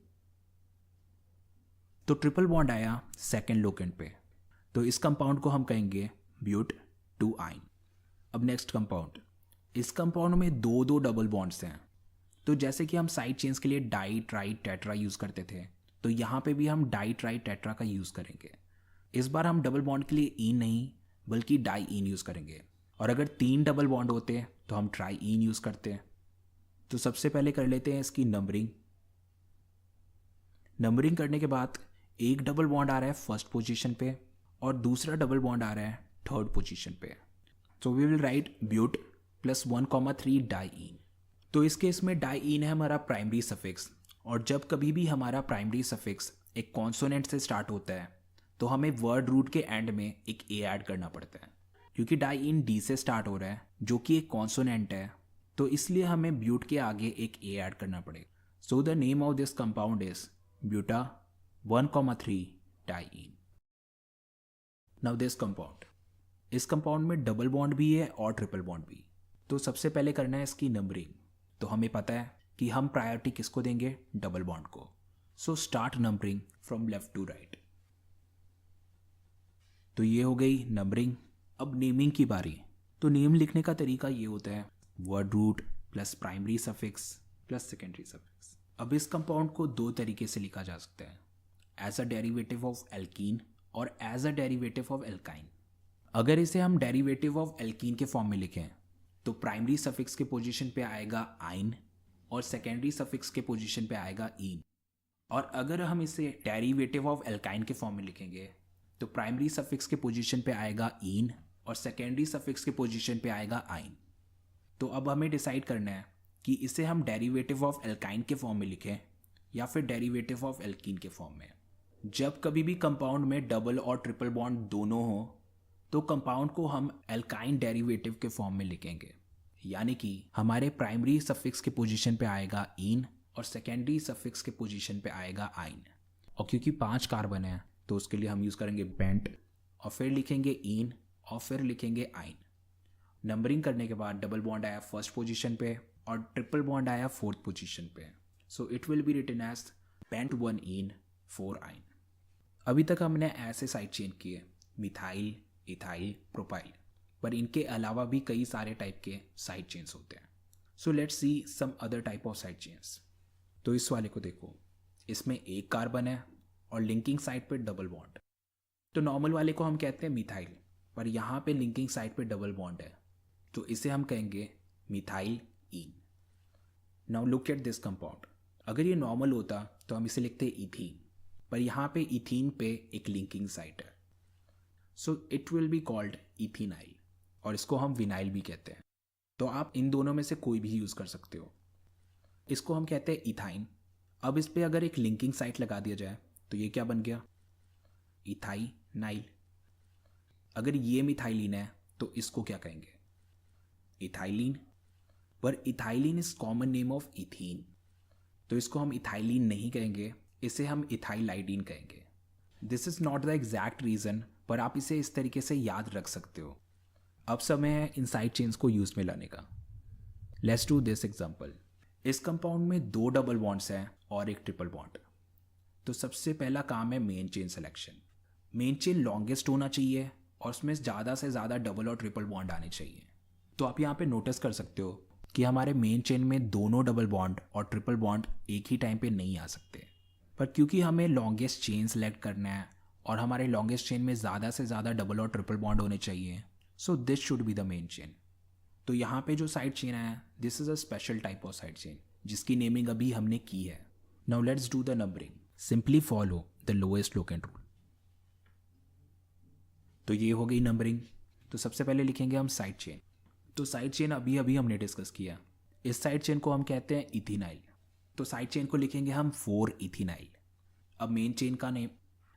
तो ट्रिपल बॉन्ड आया 2nd लोकेंट पे, तो इस कंपाउंड को हम कहेंगे ब्यूट 2 आइन। अब नेक्स्ट कंपाउंड। इस कंपाउंड में 2 डबल बॉन्ड्स हैं। तो जैसे कि हम साइड चेन्स के लिए डाई ट्राई टेट्रा यूज़ करते थे, तो यहाँ पे भी हम डाई ट्राई टेट्रा का यूज़ करेंगे। इस बार हम डबल बॉन्ड के लिए इन नहीं बल्कि डाई इन यूज़ करेंगे। और अगर 3 डबल बॉन्ड होते तो हम ट्राई इन यूज़ करते हैं। तो सबसे पहले कर लेते हैं इसकी नंबरिंग। नंबरिंग करने के बाद एक डबल बॉन्ड आ रहा है 1st पोजीशन पे और दूसरा डबल बॉन्ड आ रहा है 3rd पोजीशन पे। So we will write but plus 1,3 diene. तो इस केस में डाई इन है हमारा प्राइमरी सफिक्स, और जब कभी भी हमारा प्राइमरी सफिक्स एक कॉन्सोनेंट से स्टार्ट होता है तो हमें वर्ड रूट के एंड में एक ए ऐड करना पड़ता है। क्योंकि डाई इन डी से स्टार्ट हो रहा है जो कि एक कॉन्सोनेंट है, तो इसलिए हमें ब्यूट के आगे एक ए ऐड करना पड़ेगा। सो the name of this compound is buta 1,3 diene. Now this compound, इस कंपाउंड में डबल बॉन्ड भी है और ट्रिपल बॉन्ड भी। तो सबसे पहले करना है इसकी नंबरिंग। तो हमें पता है कि हम प्रायोरिटी किसको देंगे, डबल बॉन्ड को। So start numbering from left to right. तो ये हो गई नंबरिंग। अब नेमिंग की बारी। तो नेम लिखने का तरीका ये होता है word root plus primary suffix plus secondary suffix. अब इस कंपाउंड को दो तरीके से लिखा जा सकता है, as a derivative of alkene और as a derivative of alkyne. अगर इसे हम डेरिवेटिव ऑफ एल्कीन के फॉर्म में लिखें तो प्राइमरी सफिक्स के पोजीशन पे आएगा आइन और सेकेंडरी सफिक्स के पोजीशन पे आएगा ईन। और अगर हम इसे डेरिवेटिव ऑफ एल्काइन के फॉर्म में लिखेंगे तो प्राइमरी सफिक्स के पोजीशन पे आएगा ईन और सेकेंडरी सफिक्स के पोजीशन पे आएगा आइन। तो अब हमें डिसाइड करना है कि इसे हम डेरिवेटिव ऑफ एल्काइन के फॉर्म में लिखें या फिर डेरिवेटिव ऑफ एल्कीन के फॉर्म में। जब कभी भी कंपाउंड में डबल और ट्रिपल बॉन्ड दोनों हो तो कंपाउंड को हम एल्काइन डेरिवेटिव के फॉर्म में लिखेंगे, यानी कि हमारे प्राइमरी सफिक्स के पोजीशन पे आएगा ईन और सेकेंडरी सफिक्स के पोजीशन पे आएगा आइन। और क्योंकि 5 कार्बन है तो उसके लिए हम यूज़ करेंगे बेंट और फिर लिखेंगे ईन और फिर लिखेंगे आइन। नंबरिंग करने के बाद डबल बॉन्ड आया फर्स्ट पोजीशन पे और ट्रिपल बॉन्ड आया फोर्थ पोजीशन पे। So it will be written as pent 1 ene 4 yne. अभी तक हमने ऐसे साइड चेन किए मिथाइल, इथाइल, प्रोपाइल, पर इनके अलावा भी कई सारे टाइप के साइड चेन्स होते हैं। So let's see some other type of side chains. तो इस वाले को देखो, इसमें एक कार्बन है और लिंकिंग साइड पे डबल बॉन्ड। तो नॉर्मल वाले को हम कहते हैं मिथाइल, पर यहाँ पे लिंकिंग साइड पे डबल बॉन्ड है तो इसे हम कहेंगे methyl in. Now look at this compound. अगर ये नॉर्मल होता तो हम इसे लिखते इथीन, पर यहाँ पे इथीन पे एक लिंकिंग साइट है, so it will be called ethenyl और इसको हम विनाइल भी कहते हैं। तो आप इन दोनों में से कोई भी यूज़ कर सकते हो। इसको हम कहते हैं इथाइन। अब इस पे अगर एक लिंकिंग साइट लगा दिया जाए तो ये क्या बन गया, इथाइनाइल। अगर ये मिथाइलिन है तो इसको क्या कहेंगे, इथाइलिन। पर ethylene is common name of ethene, तो इसको हम इथाइलिन नहीं कहेंगे, इसे हम इथाइलाइडिन कहेंगे। This is not the exact reason, पर आप इसे इस तरीके से याद रख सकते हो। अब समय है इन साइड चेन्स को यूज में लाने का। Let's do this example. इस कंपाउंड में 2 डबल बॉन्ड्स हैं और एक ट्रिपल बॉन्ड। तो सबसे पहला काम है main chain selection. Main chain longest होना चाहिए और उसमें ज़्यादा से ज़्यादा डबल और ट्रिपल बॉन्ड आने चाहिए। तो आप यहाँ पे नोटिस कर सकते हो कि हमारे मेन चेन में दोनों डबल बॉन्ड और ट्रिपल बॉन्ड एक ही टाइम पे नहीं आ सकते, पर क्योंकि हमें लॉन्गेस्ट चेन सेलेक्ट करना है और हमारे लॉन्गेस्ट चेन में ज़्यादा से ज़्यादा डबल और ट्रिपल बॉन्ड होने चाहिए, so this should be the main chain. तो यहाँ पे जो साइड चेन है this is a special type of side chain जिसकी नेमिंग अभी हमने की है। Now let's do the numbering. Simply follow the lowest locant rule. तो ये हो गई नंबरिंग। तो सबसे पहले लिखेंगे हम साइड चेन। तो साइड चेन अभी अभी हमने डिस्कस किया, इस साइड चेन को हम कहते हैं इथेनाइल। तो साइड चेन को लिखेंगे हम 4 इथेनाइल। अब मेन चेन का नेम,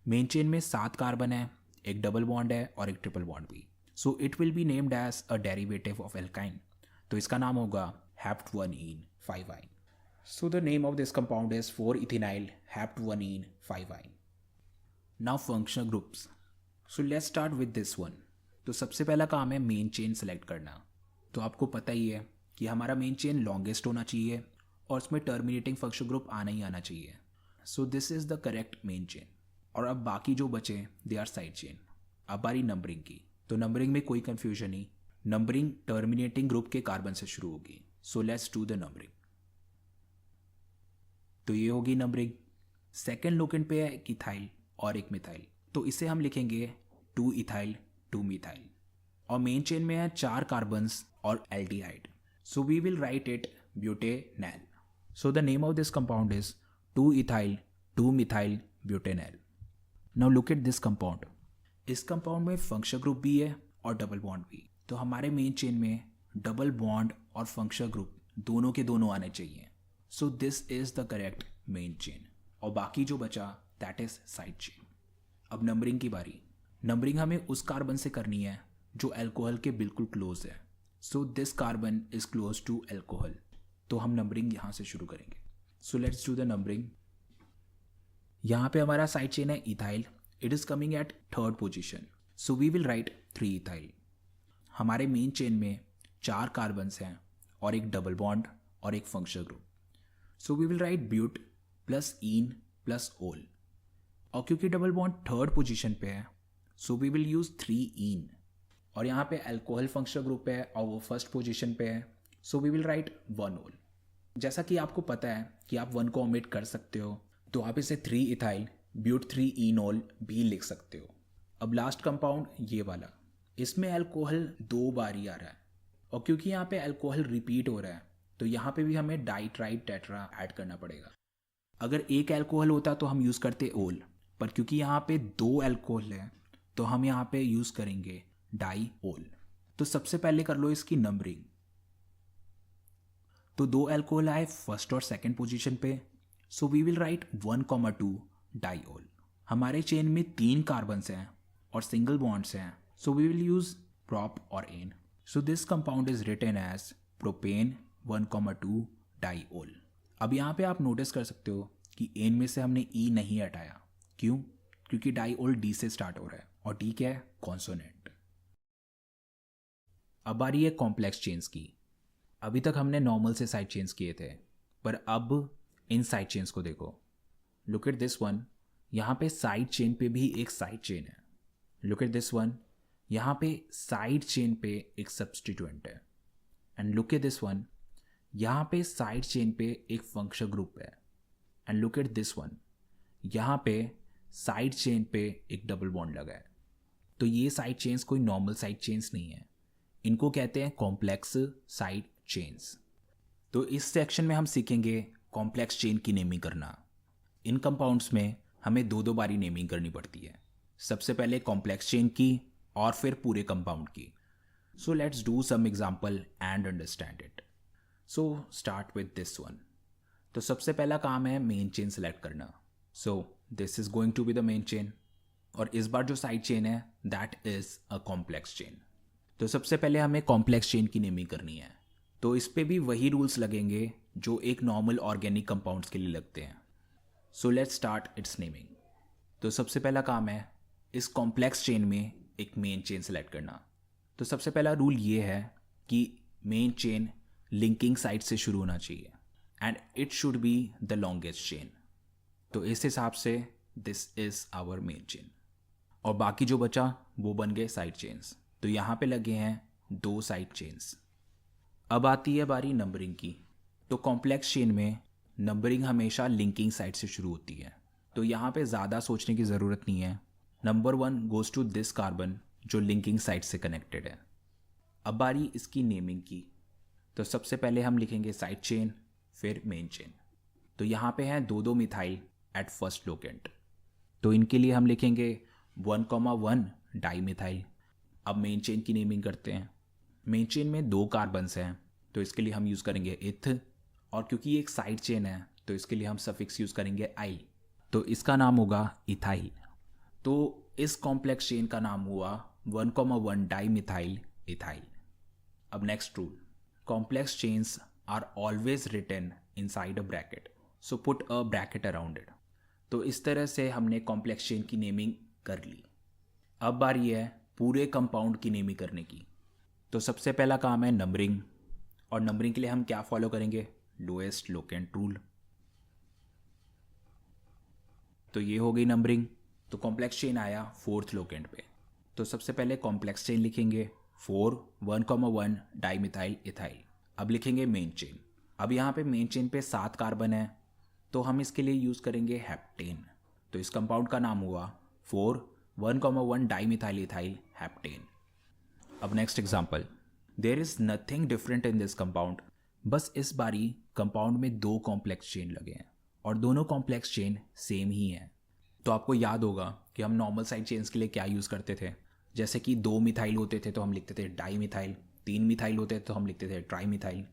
मेन चेन में 7 कार्बन है, एक डबल बॉन्ड है और एक ट्रिपल बॉन्ड भी, so it will be named as a derivative of alkyne. तो इसका नाम होगा hept 1ene 5-ine। So the name of this compound is 4 ethenyl hept 1ene 5-ine। Now functional groups. So let's start with this one. तो सबसे पहला काम है main chain select करना। तो आपको पता ही है कि हमारा मेन चेन लॉन्गेस्ट होना चाहिए और उसमें टर्मिनेटिंग फंक्शन ग्रुप आना ही आना चाहिए। So this is the correct main chain. और अब बाकी जो बचे दे आर साइड चेन। अब बारी नंबरिंग की। तो नंबरिंग में कोई कन्फ्यूजन नहीं, नंबरिंग टर्मिनेटिंग ग्रुप के कार्बन से शुरू होगी। So let's do the numbering. तो ये होगी नंबरिंग। सेकेंड लोकेंट पे है एक इथाइल और एक मिथाइल, तो इसे हम लिखेंगे 2 इथाइल 2 मिथाइल। और मेन चेन में है 4 कार्बन्स और aldehyde, so we will write it butanal. So the name of this compound is 2 ethyl 2 methyl butanal. Now look at this compound. इस कंपाउंड में फंक्शन ग्रुप भी है और डबल बॉन्ड भी। तो हमारे मेन चेन में डबल बॉन्ड और फंक्शन ग्रुप दोनों के दोनों आने चाहिए। So this is the correct main chain. और बाकी जो बचा दैट इज साइड चेन। अब नंबरिंग की बारी। नंबरिंग हमें उस कार्बन से करनी है जो अल्कोहल के बिल्कुल क्लोज है। So this carbon is close to alcohol, तो हम नंबरिंग यहाँ से शुरू करेंगे। So let's do the numbering. यहाँ पे हमारा साइड चेन है ethyl, it is coming at third position, so we will write 3 ethyl. हमारे मेन चेन में 4 कार्बन्स हैं और एक डबल बॉन्ड और एक functional group, so we will write but plus ene plus ol. और क्योंकि डबल बॉन्ड थर्ड पोजीशन पे है, so we will use 3 ene. और यहाँ पे अल्कोहल फंक्शनल ग्रुप है और वो फर्स्ट पोजीशन पे है, सो वी विल राइट 1 ओल। जैसा कि आपको पता है कि आप 1 को ओमिट कर सकते हो, तो आप इसे 3 इथाइल ब्यूट 3 इनोल भी लिख सकते हो। अब लास्ट कंपाउंड ये वाला, इसमें अल्कोहल 2 बार ही आ रहा है, और क्योंकि यहाँ पे अल्कोहल रिपीट हो रहा है, तो यहाँ पे भी हमें डाइट्राइड टेट्रा ऐड करना पड़ेगा। अगर एक अल्कोहल होता तो हम यूज़ करते ओल, पर क्योंकि यहाँ पे 2 अल्कोहल है, तो हम यहाँ पे यूज़ करेंगे डाई ओल। तो सबसे पहले कर लो इसकी नंबरिंग। तो 2 अल्कोहल आए फर्स्ट और सेकंड पोजीशन पे, so we will write 1,2 diol. हमारे चेन में 3 कार्बन्स हैं और सिंगल बॉन्ड्स हैं, so we will use prop और ene, so this compound is written as propane 1,2 diol. अब यहाँ पे आप नोटिस कर सकते हो कि एन में से हमने ई नहीं हटाया। क्यों? क्योंकि डाईओल डी से स्टार्ट हो रहा है और डी क्या है? कॉन्सोनेंट। अब आ रही है कॉम्प्लेक्स चेन्स की। अभी तक हमने नॉर्मल से साइड चेन्स किए थे, पर अब इन साइड चेन्स को देखो। लुक एट दिस वन, यहाँ पे साइड चेन पे भी एक साइड चेन है। लुक एट दिस वन, यहाँ पे साइड चेन पे एक सब्स्टिट्यूएंट है। And look at this one, यहाँ पे साइड चेन पे एक फंक्शनल ग्रुप है। And look at this one, यहाँ पे साइड चेन पे एक डबल बॉन्ड लगा है। तो ये साइड चेन्स कोई नॉर्मल साइड चेन्स नहीं है, इनको कहते हैं कॉम्प्लेक्स साइड चेन्स। तो इस सेक्शन में हम सीखेंगे कॉम्प्लेक्स चेन की नेमिंग करना। इन कंपाउंड्स में हमें 2 बारी नेमिंग करनी पड़ती है, सबसे पहले कॉम्प्लेक्स चेन की और फिर पूरे कंपाउंड की। So let's do some example and understand it. So start with this one. तो सबसे पहला काम है मेन चेन सेलेक्ट करना। So this is going to be the main chain, और इस बार जो साइड चेन है that is a complex chain. तो सबसे पहले हमें कॉम्प्लेक्स चेन की नेमिंग करनी है। तो इस पे भी वही रूल्स लगेंगे जो एक नॉर्मल ऑर्गेनिक कंपाउंड्स के लिए लगते हैं। So let's start it's naming. तो सबसे पहला काम है इस कॉम्प्लेक्स चेन में एक मेन चेन सेलेक्ट करना। तो सबसे पहला रूल ये है कि मेन चेन लिंकिंग साइड से शुरू होना चाहिए and it should be the longest chain. तो इस हिसाब से this is our main chain, और बाकी जो बचा वो बन गए साइड चेन्स। तो यहाँ पे लगे हैं 2 साइड चेन्स। अब आती है बारी नंबरिंग की। तो कॉम्प्लेक्स चेन में नंबरिंग हमेशा लिंकिंग साइड से शुरू होती है, तो यहाँ पे ज़्यादा सोचने की ज़रूरत नहीं है। Number 1 goes to this carbon जो लिंकिंग साइड से कनेक्टेड है। अब बारी इसकी नेमिंग की। तो सबसे पहले हम लिखेंगे साइड चेन, फिर मेन चेन। तो यहाँ पे हैं 2 मिथाइल एट फर्स्ट लोकेंट, तो इनके लिए हम लिखेंगे 1,1 डाई मिथाइल। अब मेन चेन की नेमिंग करते हैं। मेन चेन में 2 कार्बन्स हैं, तो इसके लिए हम यूज़ करेंगे इथ, और क्योंकि ये एक साइड चेन है तो इसके लिए हम सफिक्स यूज़ करेंगे आइल, तो इसका नाम होगा इथाइल। तो इस कॉम्प्लेक्स चेन का नाम हुआ 1,1 डाई मिथाइल इथाइल। अब next rule, complex chains are always written inside a bracket, so put a bracket around it. तो इस तरह से हमने कॉम्प्लेक्स चेन की नेमिंग कर ली। अब बारी है पूरे कंपाउंड की नेमिंग करने की। तो सबसे पहला काम है नंबरिंग, और नंबरिंग के लिए हम क्या फॉलो करेंगे? Lowest locant rule. तो ये हो गई नंबरिंग। तो कॉम्प्लेक्स चेन आया 4th लोकेंट पे, तो सबसे पहले कॉम्प्लेक्स चेन लिखेंगे 4 1,1 डाईमिथाइल इथाइल। अब लिखेंगे मेन चेन। अब यहाँ पे मेन चेन पे 7 कार्बन है, तो हम इसके लिए यूज़ करेंगे हेप्टेन। तो इस कंपाउंड का नाम हुआ 4 1,1 डाईमिथाइल इथाइल हेप्टेन। अब next example, there is nothing different in this compound. बस इस बारी कंपाउंड में 2 कॉम्प्लेक्स चेन लगे हैं और दोनों कॉम्प्लेक्स चेन सेम ही हैं। तो आपको याद होगा कि हम नॉर्मल साइड चेन्स के लिए क्या यूज़ करते थे। जैसे कि 2 मिथाइल होते थे तो हम लिखते थे डाई मिथाइल, 3 मिथाइल होते थे तो हम लिखते थे ट्राई मिथाइल।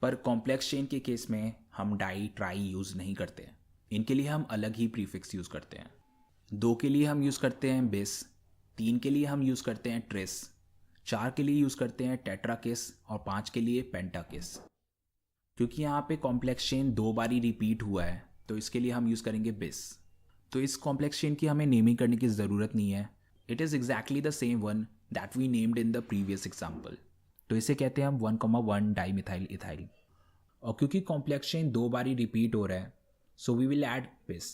पर कॉम्प्लेक्स चेन के केस में हम डाई ट्राई यूज़ नहीं करते, इनके लिए हम अलग ही प्रीफिक्स यूज़ करते हैं। 2 के लिए हम यूज़ करते हैं बिस, 3 के लिए हम यूज़ करते हैं ट्रिस, 4 के लिए यूज़ करते हैं टेट्राकिस, और 5 के लिए पेंटाकिस। क्योंकि यहाँ पे कॉम्प्लेक्स चेन 2 बारी रिपीट हुआ है तो इसके लिए हम यूज़ करेंगे बिस। तो इस कॉम्प्लेक्स चेन की हमें नेमिंग करने की ज़रूरत नहीं है. It is exactly the same one that we named in the previous example. तो इसे कहते हैं हम 1,1 डाईमिथाइल इथाइल. और क्योंकि कॉम्प्लेक्स चेन 2 बारी रिपीट हो रहा है, सो वी विल ऐड बिस.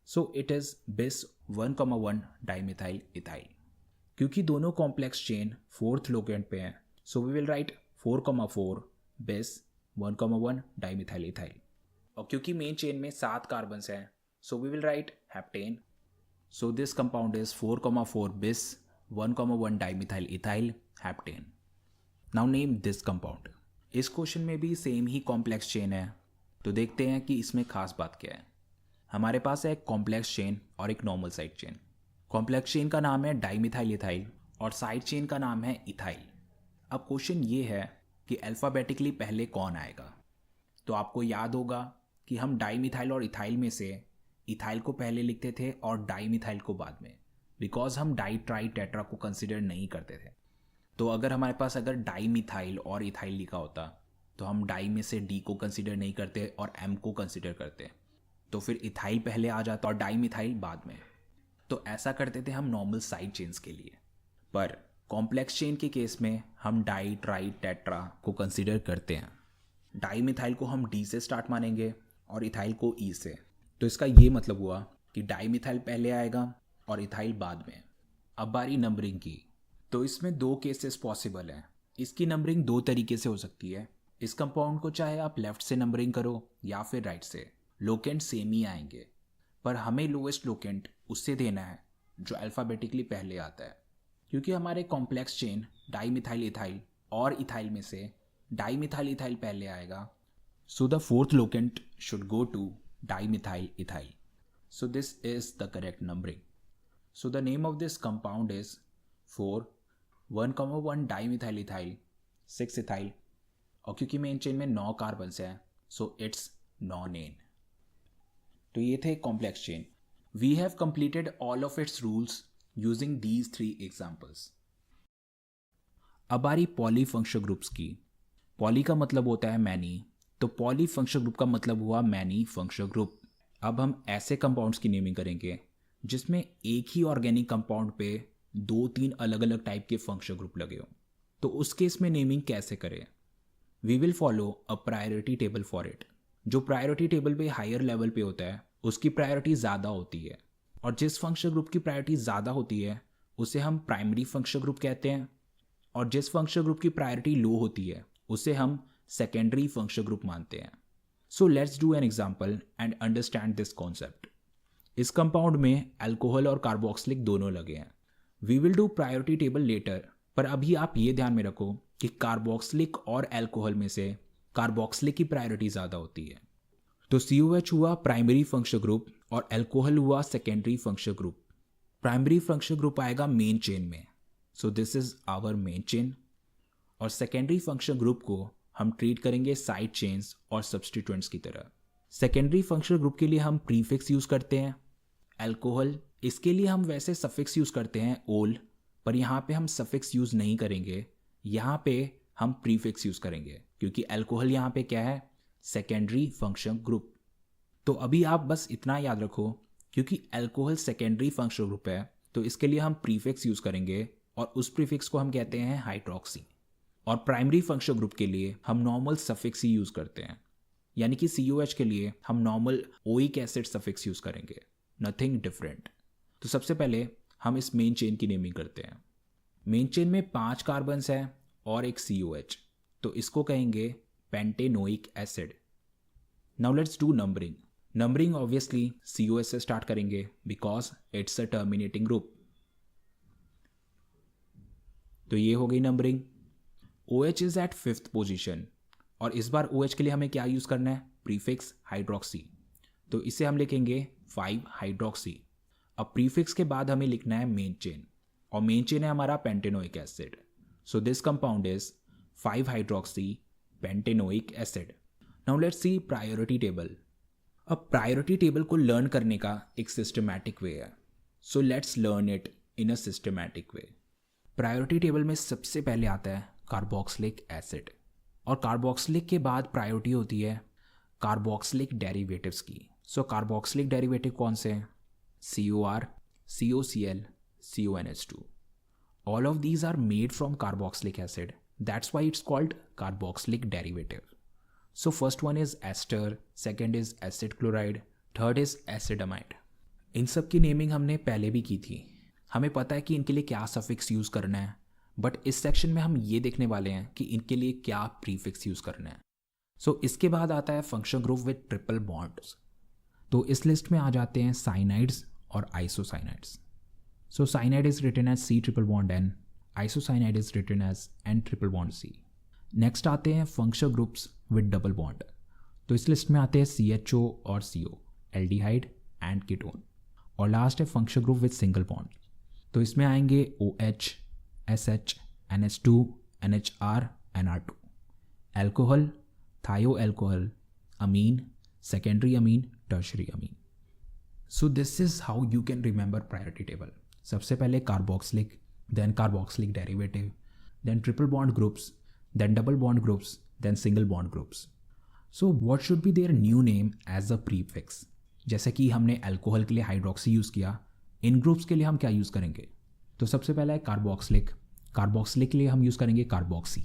सो इट इज़ बिस 1,1 डाईमिथाइल इथाइल. क्योंकि दोनों कॉम्प्लेक्स चेन 4th लोकेंट पे हैं, सो वी विल राइट 4,4 बिस 1,1 डाईमिथाइल इथाइल. और क्योंकि मेन चेन में 7 कार्बन्स हैं, so we will write heptane. So this compound is 4,4 bis 1,1 dimethyl ethyl heptane. Now name this compound. इस क्वेश्चन में भी सेम ही कॉम्प्लेक्स चेन है. तो देखते हैं कि इसमें खास बात क्या है. हमारे पास है एक कॉम्प्लेक्स चेन और एक normal side chain. Complex chain का नाम है डाईमिथाइल इथाइल और साइड चेन का नाम है इथाइल. अब क्वेश्चन ये है कि अल्फ़ाबेटिकली पहले कौन आएगा. तो आपको याद होगा कि हम डाईमिथाइल और इथाइल में से इथाइल को पहले लिखते थे और डाईमिथाइल को बाद में, बिकॉज हम डाई ट्राई टेट्रा को कंसिडर नहीं करते थे. तो अगर हमारे पास अगर डाईमिथाइल और इथाइल लिखा होता तो हम डाई में से डी को कंसिडर नहीं करते और एम को कंसिडर करते. तो फिर इथाइल पहले आ जाता और डाईमिथाइल बाद में. तो ऐसा करते थे हम नॉर्मल साइड चेन्स के लिए. पर कॉम्प्लेक्स चेन के केस में हम डाई ट्राई टेट्रा को कंसिडर करते हैं. डाईमिथाइल को हम डी से स्टार्ट मानेंगे और इथाइल को ई से. तो इसका ये मतलब हुआ कि डाईमिथाइल पहले आएगा और इथाइल बाद में. अब बारी नंबरिंग की. तो इसमें 2 केसेस पॉसिबल हैं. इसकी नंबरिंग 2 तरीके से हो सकती है. इस कंपाउंड को चाहे आप लेफ्ट से नंबरिंग करो या फिर राइट से, लोकेंट सेम ही आएंगे. पर हमें लोएस्ट लोकेंट उससे देना है जो अल्फ़ाबेटिकली पहले आता है. क्योंकि हमारे कॉम्प्लेक्स चेन डाईमिथाइल इथाइल और इथाइल में से डाईमिथाइल इथाइल पहले आएगा. So the 4th locant should go to dimethyl ethyl. So this is the correct numbering. So the name of this compound is 4 1,1 dimethyl ethyl 6 ethyl. और क्योंकि main chain में 9 carbons हैं, so it's nonane. तो ये थे complex chain. We have completed all of its rules using these 3 examples. अब आ रही poly functional groups की. पॉली का मतलब होता है मैनी, तो पॉली फंक्शनल ग्रुप का मतलब हुआ मैनी फंक्शनल ग्रुप. अब हम ऐसे कंपाउंड्स की नेमिंग करेंगे जिसमें एक ही ऑर्गेनिक कंपाउंड पे 2-3 अलग अलग टाइप के फंक्शनल ग्रुप लगे हो. तो उस केस में नेमिंग कैसे करें. We will follow a priority table for it. जो प्रायोरिटी टेबल पे हायर लेवल पे होता है उसकी प्रायोरिटी ज़्यादा होती है, और जिस फंक्शनल ग्रुप की प्रायोरिटी ज़्यादा होती है उसे हम प्राइमरी फंक्शनल ग्रुप कहते हैं, और जिस फंक्शनल ग्रुप की प्रायोरिटी लो होती है उसे हम सेकेंडरी फंक्शनल ग्रुप मानते हैं. So let's do an example and understand this concept. इस कंपाउंड में अल्कोहल और कार्बोक्सिलिक दोनों लगे हैं. We will do priority table later, पर अभी आप ये ध्यान में रखो कि कार्बोक्सिलिक और अल्कोहल में से कार्बोक्सिलिक की प्रायोरिटी ज़्यादा होती है. तो COH हुआ प्राइमरी फंक्शनल ग्रुप और अल्कोहल हुआ secondary functional group. Primary functional group आएगा मेन चेन में, so this is our main chain. और सेकेंडरी फंक्शनल ग्रुप को हम ट्रीट करेंगे साइड चेन्स और सब्स्टिट्यूएंट्स की तरह. सेकेंडरी फंक्शनल ग्रुप के लिए हम प्रीफिक्स यूज़ करते हैं. अल्कोहल, इसके लिए हम वैसे सफिक्स यूज़ करते हैं ओल, पर यहाँ पे हम सफिक्स यूज़ नहीं करेंगे. यहाँ पे हम प्रीफिक्स यूज़ करेंगे क्योंकि अल्कोहल यहाँ पे क्या है, सेकेंडरी फंक्शनल ग्रुप. तो अभी आप बस इतना याद रखो, क्योंकि अल्कोहल सेकेंडरी फंक्शनल ग्रुप है तो इसके लिए हम प्रीफिक्स यूज़ करेंगे और उस प्रीफिक्स को हम कहते हैं हाइड्रोक्सी. और प्राइमरी फंक्शनल ग्रुप के लिए हम नॉर्मल सफिक्स ही यूज़ करते हैं, यानी कि COH के लिए हम normal oic acid suffix use करेंगे, नथिंग डिफरेंट. तो सबसे पहले हम इस मेन चेन की नेमिंग करते हैं. मेन चेन में 5 कार्बन्स हैं और एक COH, तो इसको कहेंगे pentanoic acid. Now let's do numbering. Numbering obviously COH से स्टार्ट करेंगे because it's a terminating group. तो ये हो गई numbering. OH is at 5th position, और इस बार OH के लिए हमें क्या यूज़ करना है, प्रीफिक्स हाइड्रोक्सी. तो इसे हम लिखेंगे 5 हाइड्रोक्सी. अब प्रीफिक्स के बाद हमें लिखना है मेन चेन, और मेन चेन है हमारा pentanoic acid. So this compound is 5 hydroxy pentanoic acid. Now let's C priority table. अब प्रायोरिटी टेबल को लर्न करने का एक सिस्टमैटिक वे है, so let's learn it in a systematic way. Priority table में सबसे पहले आता है कार्बोक्सिलिक एसिड, और कार्बोक्सिलिक के बाद प्रायोरिटी होती है कार्बोक्सिलिक डेरिवेटिव्स की. सो कार्बोक्सिलिक डेरिवेटिव कौन से हैं, COR, COCl, CONH2. All of these are made from carboxylic acid. That's why it's called carboxylic derivative. So first one is ester, second is acid chloride, third is एसिडामाइड. इन सब की naming हमने पहले भी की थी. हमें पता है कि इनके लिए क्या सफिक्स यूज़ करना है, बट इस सेक्शन में हम ये देखने वाले हैं कि इनके लिए क्या प्रीफिक्स यूज़ करना है. सो इसके बाद आता है functional group with triple bonds. तो इस लिस्ट में आ जाते हैं साइनाइड्स और isocyanides. So cyanide is written as C triple bond N, isocyanide is written as N triple bond C. Next आते हैं functional groups with double bond. तो इस लिस्ट में आते हैं CHO और CO, एल्डिहाइड एंड कीटोन. और लास्ट है functional group with single bond. तो इसमें आएंगे OH, SH, NH2, NHR, NR2. Alcohol, thio alcohol, amine, secondary amine, tertiary amine. So this is how you can remember priority table. सबसे पहले carboxylic, then carboxylic derivative, then triple bond groups, then double bond groups, then single bond groups. So what should be their new name as a prefix. जैसे कि हमने alcohol के लिए hydroxy use किया, इन groups के लिए हम क्या यूज़ करेंगे. तो सबसे पहला है कार्बोक्सिलिक. कार्बोक्सिलिक के लिए हम यूज़ करेंगे कार्बोक्सी.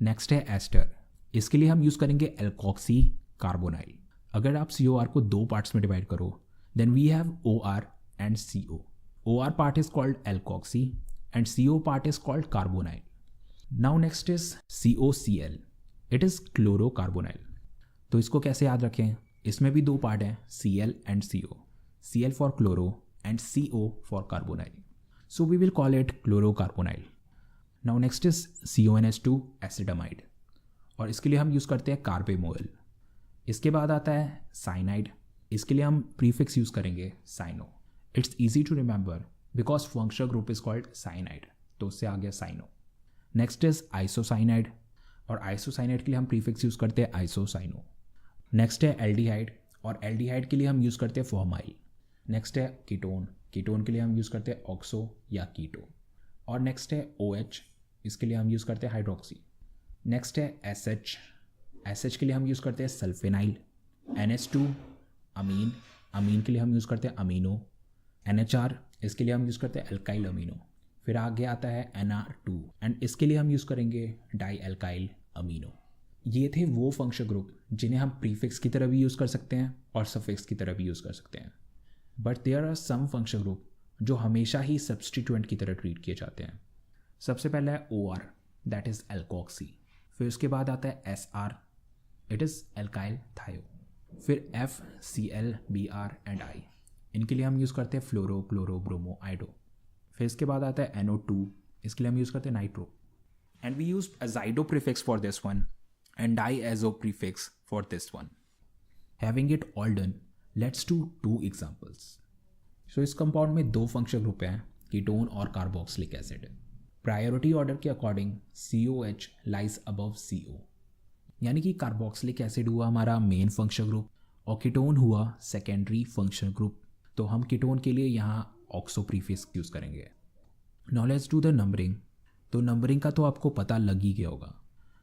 नेक्स्ट है एस्टर, इसके लिए हम यूज़ करेंगे एल्कोक्सी कार्बोनाइल. अगर आप COR को दो पार्ट्स में डिवाइड करो, then we have OR and CO. OR part is called alkoxy and CO part is called carbonyl. Now next is COCl, it is chlorocarbonyl. तो इसको कैसे याद रखें, इसमें भी दो पार्ट हैं, Cl and CO. Cl for chloro and CO for carbonyl. So we will call it chlorocarbonyl. Now next is CONH2 acid amide, और इसके लिए हम यूज़ करते हैं कार्बेमोल. इसके बाद आता है साइनाइड, इसके लिए हम प्रीफिक्स यूज़ करेंगे cyano. It's easy to remember because functional group is called cyanide, तो उससे आ गया साइनो. नेक्स्ट इज आइसोसाइनाइड, और आइसोसाइनाइड के लिए हम प्रीफिक्स यूज़ करते हैं आइसोसाइनो. नेक्स्ट है एल्डिहाइड, और एल्डिहाइड के लिए हम यूज़ करते हैं फॉर्माइल. नेक्स्ट है कीटोन, कीटोन के लिए हम यूज़ करते हैं ऑक्सो या कीटो. और नेक्स्ट है OH, इसके लिए हम यूज़ करते हैं हाइड्रोक्सी. नेक्स्ट है SH, SH के लिए हम यूज़ करते हैं सल्फेनाइल. NH2 अमीन, अमीन के लिए हम यूज़ करते हैं अमीनो. NHR, इसके लिए हम यूज़ करते हैं अल्काइल अमीनो. फिर आगे आता है NR2, एंड इसके लिए हम यूज़ करेंगे डाई अल्काइल अमीनो. ये थे वो फंक्शनल ग्रुप जिन्हें हम प्रीफिक्स की तरह भी यूज़ कर सकते हैं और सफिक्स की तरह भी यूज़ कर सकते हैं. But there are some functional group जो हमेशा ही सब्सटीट्यूएंट की तरह ट्रीट किए जाते हैं. सबसे पहला है OR, दैट इज़ एल्कोक्सी. फिर उसके बाद आता है SR, इट इज़ एल्काइल थायो. फिर F, Cl, Br and I, इनके लिए हम यूज़ करते हैं फ्लोरो, क्लोरो, ब्रोमो, आइडो. फिर इसके बाद आता है NO2, इसके लिए हम यूज़ करते हैं nitro. And we use azido prefix for this one and diazo prefix for this one. Having it all done, let's do 2 examples. So इस कंपाउंड में 2 फंक्शनल ग्रुप हैं, कीटोन और कार्बोक्सिलिक एसिड. प्रायोरिटी ऑर्डर के according COH lies above CO, यानी कि carboxylic acid हुआ हमारा main functional group और कीटोन हुआ सेकेंडरी फंक्शनल ग्रुप. तो हम कीटोन के लिए यहाँ ऑक्सो प्रीफिक्स यूज़ करेंगे. Now let's do the numbering. तो नंबरिंग का तो आपको पता लग ही गया होगा.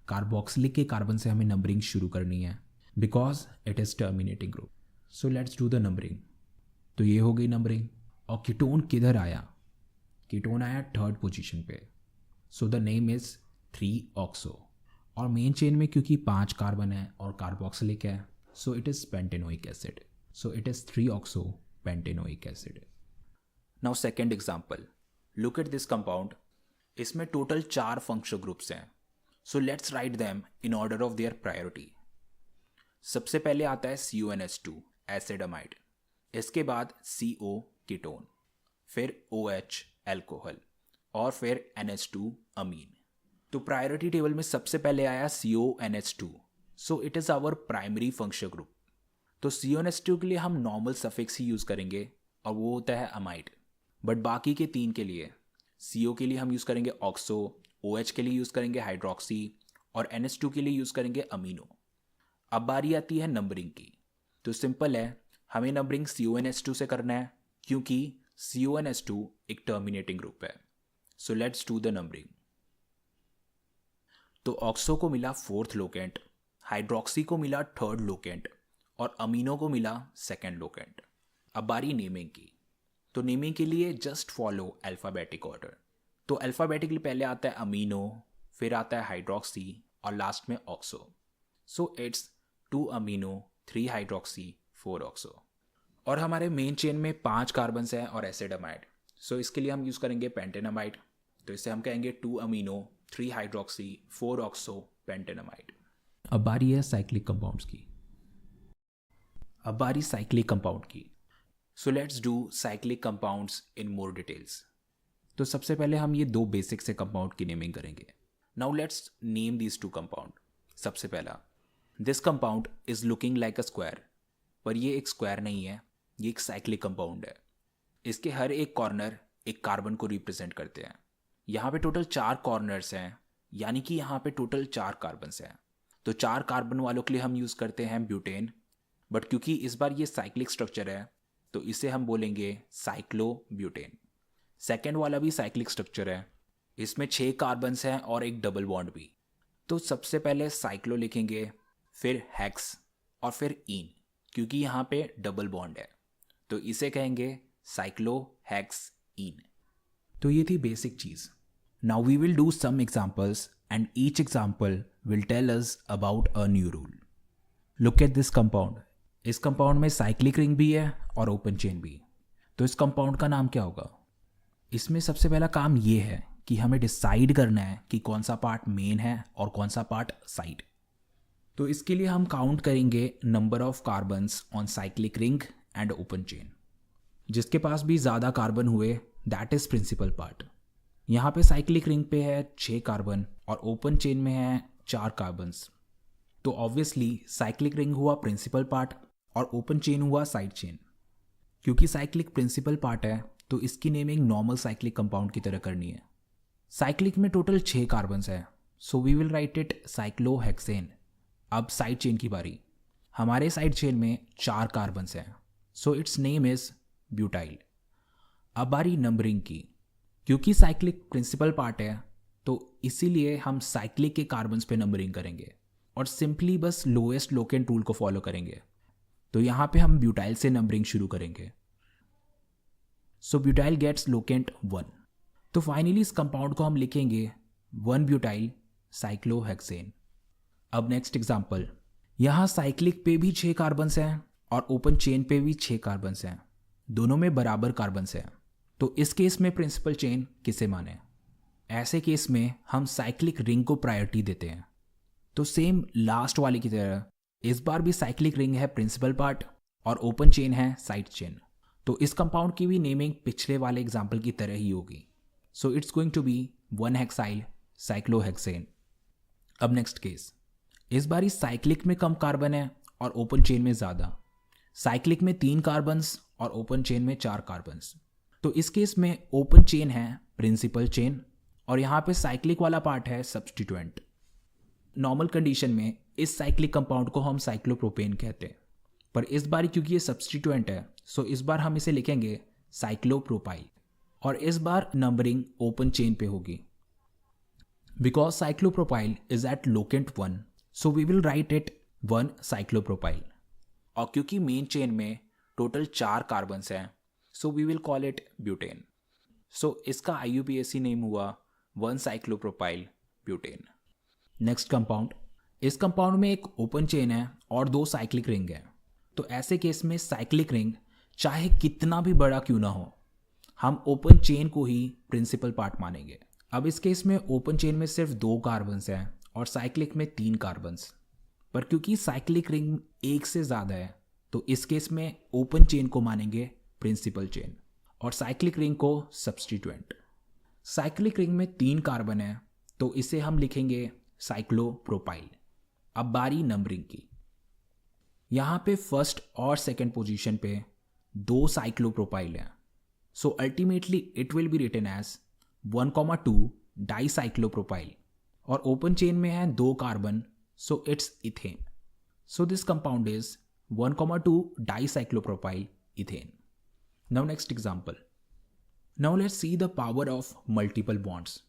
कार्बोक्सिलिक के कार्बन से हमें नंबरिंग शुरू करनी है because it is terminating group. So let's do the numbering. तो ये हो गई नंबरिंग. और कीटोन किधर आया, कीटोन आया 3rd पोजीशन पे. So the name is three oxo. और मेन चेन में क्योंकि 5 कार्बन है और कार्बोक्सिलिक है, so it is pentanoic acid. So it is three oxo pentanoic acid. Now second example, look at this compound. इसमें टोटल 4 फंक्शनल ग्रुप्स हैं. So let's write them in order of their priority. सबसे पहले आता है CONH2 acid amide, इसके बाद CO ketone, फिर OH alcohol, और फिर NH2 अमीन. तो प्रायोरिटी टेबल में सबसे पहले आया CONH2, so it is our primary functional group. तो CONH2 के लिए हम नॉर्मल सफिक्स ही यूज़ करेंगे और वो होता है अमाइड. बट बाकी के 3 के लिए, CO के लिए हम यूज़ करेंगे ऑक्सो, OH के लिए यूज़ करेंगे हाइड्रोक्सी और NH2 के लिए यूज़ करेंगे अमीनो. अब बारी आती है नंबरिंग की. तो सिंपल है, हमें नंबरिंग CONH2 से करना है क्योंकि CONH2 एक टर्मिनेटिंग ग्रुप है. So let's do the numbering. तो ऑक्सो को मिला 4th लोकेंट, हाइड्रोक्सी को मिला 3rd लोकेंट और अमीनो को मिला 2nd लोकेंट. अब बारी नेमिंग की. तो नेमिंग के लिए जस्ट फॉलो अल्फ़ाबेटिक ऑर्डर। तो अल्फ़ाबेटिकली पहले आता है अमीनो, फिर आता है हाइड्रोक्सी और लास्ट में oxo. So it's 2 amino 3 hydroxy 4 oxo. और हमारे मेन चेन में 5 कार्बन्स हैं और एसिडमाइड। सो इसके लिए हम यूज़ करेंगे पेंटेनामाइड। तो इससे हम कहेंगे 2 अमीनो 3 हाइड्रोक्सी 4 ऑक्सो पेंटेनामाइड। अब बारी है साइक्लिक कंपाउंड्स की। अब बारी साइक्लिक कंपाउंड की। So let's do cyclic compounds in more details. तो सबसे पहले हम ये 2 बेसिक से कंपाउंड की नेमिंग करेंगे। Now let's name these 2 compound. सबसे पहला, this compound is looking like a square, पर ये एक स्क्वायर नहीं है, ये एक साइक्लिक कंपाउंड है। इसके हर एक कॉर्नर एक कार्बन को रिप्रेजेंट करते हैं। यहाँ पे टोटल 4 कॉर्नर्स हैं, यानी कि यहाँ पे टोटल 4 कार्बन्स हैं। तो 4 कार्बन वालों के लिए हम यूज़ करते हैं ब्यूटेन, बट क्योंकि इस बार ये साइक्लिक स्ट्रक्चर है तो इसे हम बोलेंगे साइक्लोब्यूटेन। सेकेंड वाला भी साइक्लिक स्ट्रक्चर है, इसमें 6 कार्बन्स हैं और एक डबल बॉन्ड भी। तो सबसे पहले साइक्लो लिखेंगे, फिर हेक्स और फिर ईन, क्योंकि यहाँ पे डबल बॉन्ड है तो इसे कहेंगे साइक्लो हेक्स ईन। तो ये थी बेसिक चीज़। Now we will do some examples and each example will tell us about a new rule. Look at this compound. इस कंपाउंड में साइक्लिक रिंग भी है और ओपन चेन भी। तो इस कंपाउंड का नाम क्या होगा? इसमें सबसे पहला काम ये है कि हमें डिसाइड करना है कि कौन सा पार्ट मेन है और कौन सा पार्ट साइड। तो इसके लिए हम काउंट करेंगे number of carbons on cyclic ring and open chain. जिसके पास भी ज़्यादा कार्बन हुए दैट इज़ प्रिंसिपल पार्ट। यहाँ पे साइक्लिक रिंग पे है 6 कार्बन और ओपन चेन में है 4 कार्बन्स। तो ऑब्वियसली साइक्लिक रिंग हुआ प्रिंसिपल पार्ट और ओपन चेन हुआ साइड चेन। क्योंकि साइक्लिक प्रिंसिपल पार्ट है तो इसकी नेमिंग नॉर्मल साइक्लिक कंपाउंड की तरह करनी है। साइक्लिक में टोटल 6 कार्बन्स हैं, so we will write it cyclohexane. अब साइड चेन की बारी। हमारे साइड चेन में 4 कार्बन्स हैं, so its name is butyl. अब बारी नंबरिंग की। क्योंकि साइक्लिक प्रिंसिपल पार्ट है तो इसीलिए हम साइक्लिक के कार्बन्स पे नंबरिंग करेंगे और सिंपली बस लोएस्ट लोकेंट रूल को फॉलो करेंगे। तो यहाँ पे हम ब्यूटाइल से नंबरिंग शुरू करेंगे। सो ब्यूटाइल गेट्स लोकेंट 1। तो फाइनली इस कंपाउंड को हम लिखेंगे 1 ब्यूटाइल साइक्लोहेक्सेन। अब नेक्स्ट एग्जांपल। यहाँ साइक्लिक पे भी 6 कार्बन्स हैं और ओपन चेन पे भी 6 कार्बन्स हैं, दोनों में बराबर कार्बन्स हैं। तो इस केस में प्रिंसिपल चेन किसे माने? ऐसे केस में हम साइक्लिक रिंग को प्रायोरिटी देते हैं। तो सेम लास्ट वाले की तरह इस बार भी साइक्लिक रिंग है प्रिंसिपल पार्ट और ओपन चेन है साइड चेन। तो इस कंपाउंड की भी नेमिंग पिछले वाले एग्जाम्पल की तरह ही होगी। So it's going to be 1 hexyl cyclohexane. अब नेक्स्ट केस। इस बार साइक्लिक में कम कार्बन है और ओपन चेन में ज़्यादा। साइक्लिक में 3 कार्बन्स और ओपन चेन में 4 कार्बन्स। तो इस केस में ओपन चेन है प्रिंसिपल चेन और यहाँ पे साइक्लिक वाला पार्ट है सब्स्टिट्यूएंट। नॉर्मल कंडीशन में इस साइक्लिक कंपाउंड को हम साइक्लोप्रोपेन कहते हैं, पर इस बार क्योंकि ये सब्स्टिट्यूएंट है सो इस बार हम इसे लिखेंगे साइक्लोप्रोपाइल और इस बार नंबरिंग ओपन चेन पे होगी। Because cyclopropyl is at locant 1 so we will write it 1 cyclopropyl. और क्योंकि मेन चेन में टोटल 4 कार्बन्स हैं so we will call it butane. So इसका IUPAC नेम हुआ 1 साइक्लोप्रोपाइल ब्यूटेन। Next compound. इस compound में एक ओपन चेन है और 2 साइक्लिक रिंग है। तो ऐसे केस में साइक्लिक रिंग चाहे कितना भी बड़ा क्यों ना हो, हम ओपन चेन को ही प्रिंसिपल पार्ट मानेंगे। अब इस केस में ओपन चेन में सिर्फ 2 कार्बन्स हैं और साइक्लिक में 3 कार्बन्स। पर क्योंकि साइक्लिक रिंग एक से ज़्यादा है तो इस केस में ओपन चेन को मानेंगे प्रिंसिपल चेन और साइक्लिक रिंग को सब्स्टिट्यूएंट। साइक्लिक रिंग में 3 कार्बन है तो इसे हम लिखेंगे साइक्लोप्रोपाइल। अब बारी नंबरिंग की। यहाँ पे फर्स्ट और सेकंड पोजीशन पे 2 साइक्लोप्रोपाइल हैं, so ultimately it will be written as 1,2 dicyclopropyl और ओपन चेन में है 2 carbon so it's ethane. So this compound is 1,2 dicyclopropyl ethane. Now next example. Now let's see the power of multiple bonds.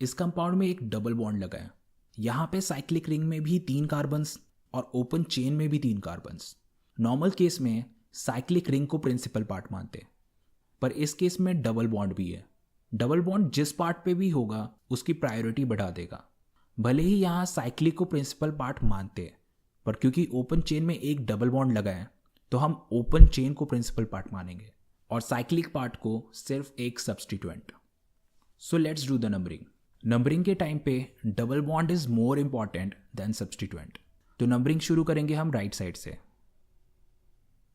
इस compound में एक double bond लगा है। यहाँ पे साइक्लिक रिंग में भी 3 कार्बन्स और ओपन चेन में भी 3 कार्बन्स। नॉर्मल केस में साइक्लिक रिंग को प्रिंसिपल पार्ट मानते, पर इस केस में डबल बॉन्ड भी है। डबल बॉन्ड जिस पार्ट पे भी होगा उसकी प्रायोरिटी बढ़ा देगा। भले ही यहाँ साइक्लिक को प्रिंसिपल पार्ट मानते हैं, पर क्योंकि ओपन चेन में एक डबल बॉन्ड लगा है तो हम ओपन चेन को प्रिंसिपल पार्ट मानेंगे और साइक्लिक पार्ट को सिर्फ एक substituent. So let's do the numbering. Numbering के टाइम पे double bond is more important than substituent. तो नंबरिंग शुरू करेंगे हम राइट साइड से।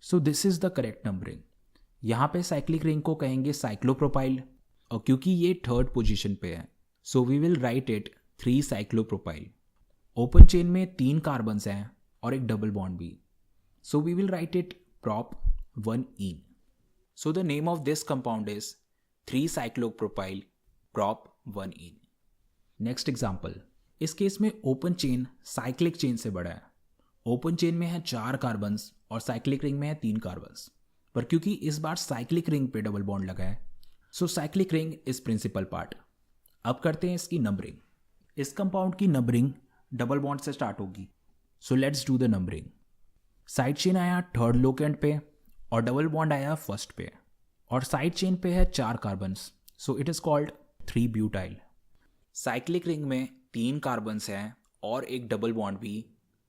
So this is the correct numbering. यहाँ पे साइक्लिक रिंग को कहेंगे साइक्लोप्रोपाइल, और क्योंकि ये थर्ड पोजीशन पे है so we will write it 3 cyclopropyl. Open chain में 3 कार्बन्स हैं और एक डबल बॉन्ड भी, so we will write it prop 1 ene. So the name of this compound is 3 cyclopropyl prop 1 ene. Next example. इस case में open chain cyclic chain से बड़ा है। ओपन चेन में है 4 कार्बन्स और साइक्लिक रिंग में है 3 कार्बन्स, पर क्योंकि इस बार साइक्लिक रिंग पे डबल बॉन्ड लगा है so cyclic ring is principal part. अब करते हैं इसकी नंबरिंग। इस कंपाउंड की नंबरिंग डबल बॉन्ड से स्टार्ट होगी, so let's do the numbering. Side chain आया थर्ड लोकेंट पे और डबल बॉन्ड आया फर्स्ट पे, और साइड चेन पे है 4 carbons, so it is called 3 butyl. Cyclic ring में 3 कार्बन्स हैं और एक डबल बॉन्ड भी,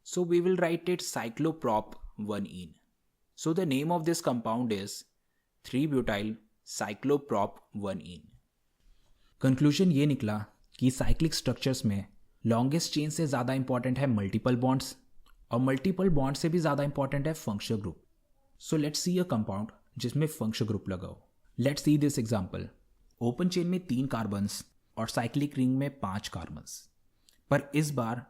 so we will write it cycloprop 1 ene. So the name of this compound is 3 butyl cycloprop 1 ene. Conclusion ये निकला कि साइक्लिक स्ट्रक्चर्स में longest chain से ज़्यादा इंपॉर्टेंट है मल्टीपल बॉन्ड्स, और मल्टीपल बॉन्ड से भी ज़्यादा इंपॉर्टेंट है functional group. So let's C a compound जिसमें फंक्शनल ग्रुप लगा हो। Let's see this example. Open chain में 3 कार्बन्स और साइक्लिक रिंग में 5 कार्बन्स, पर इस बार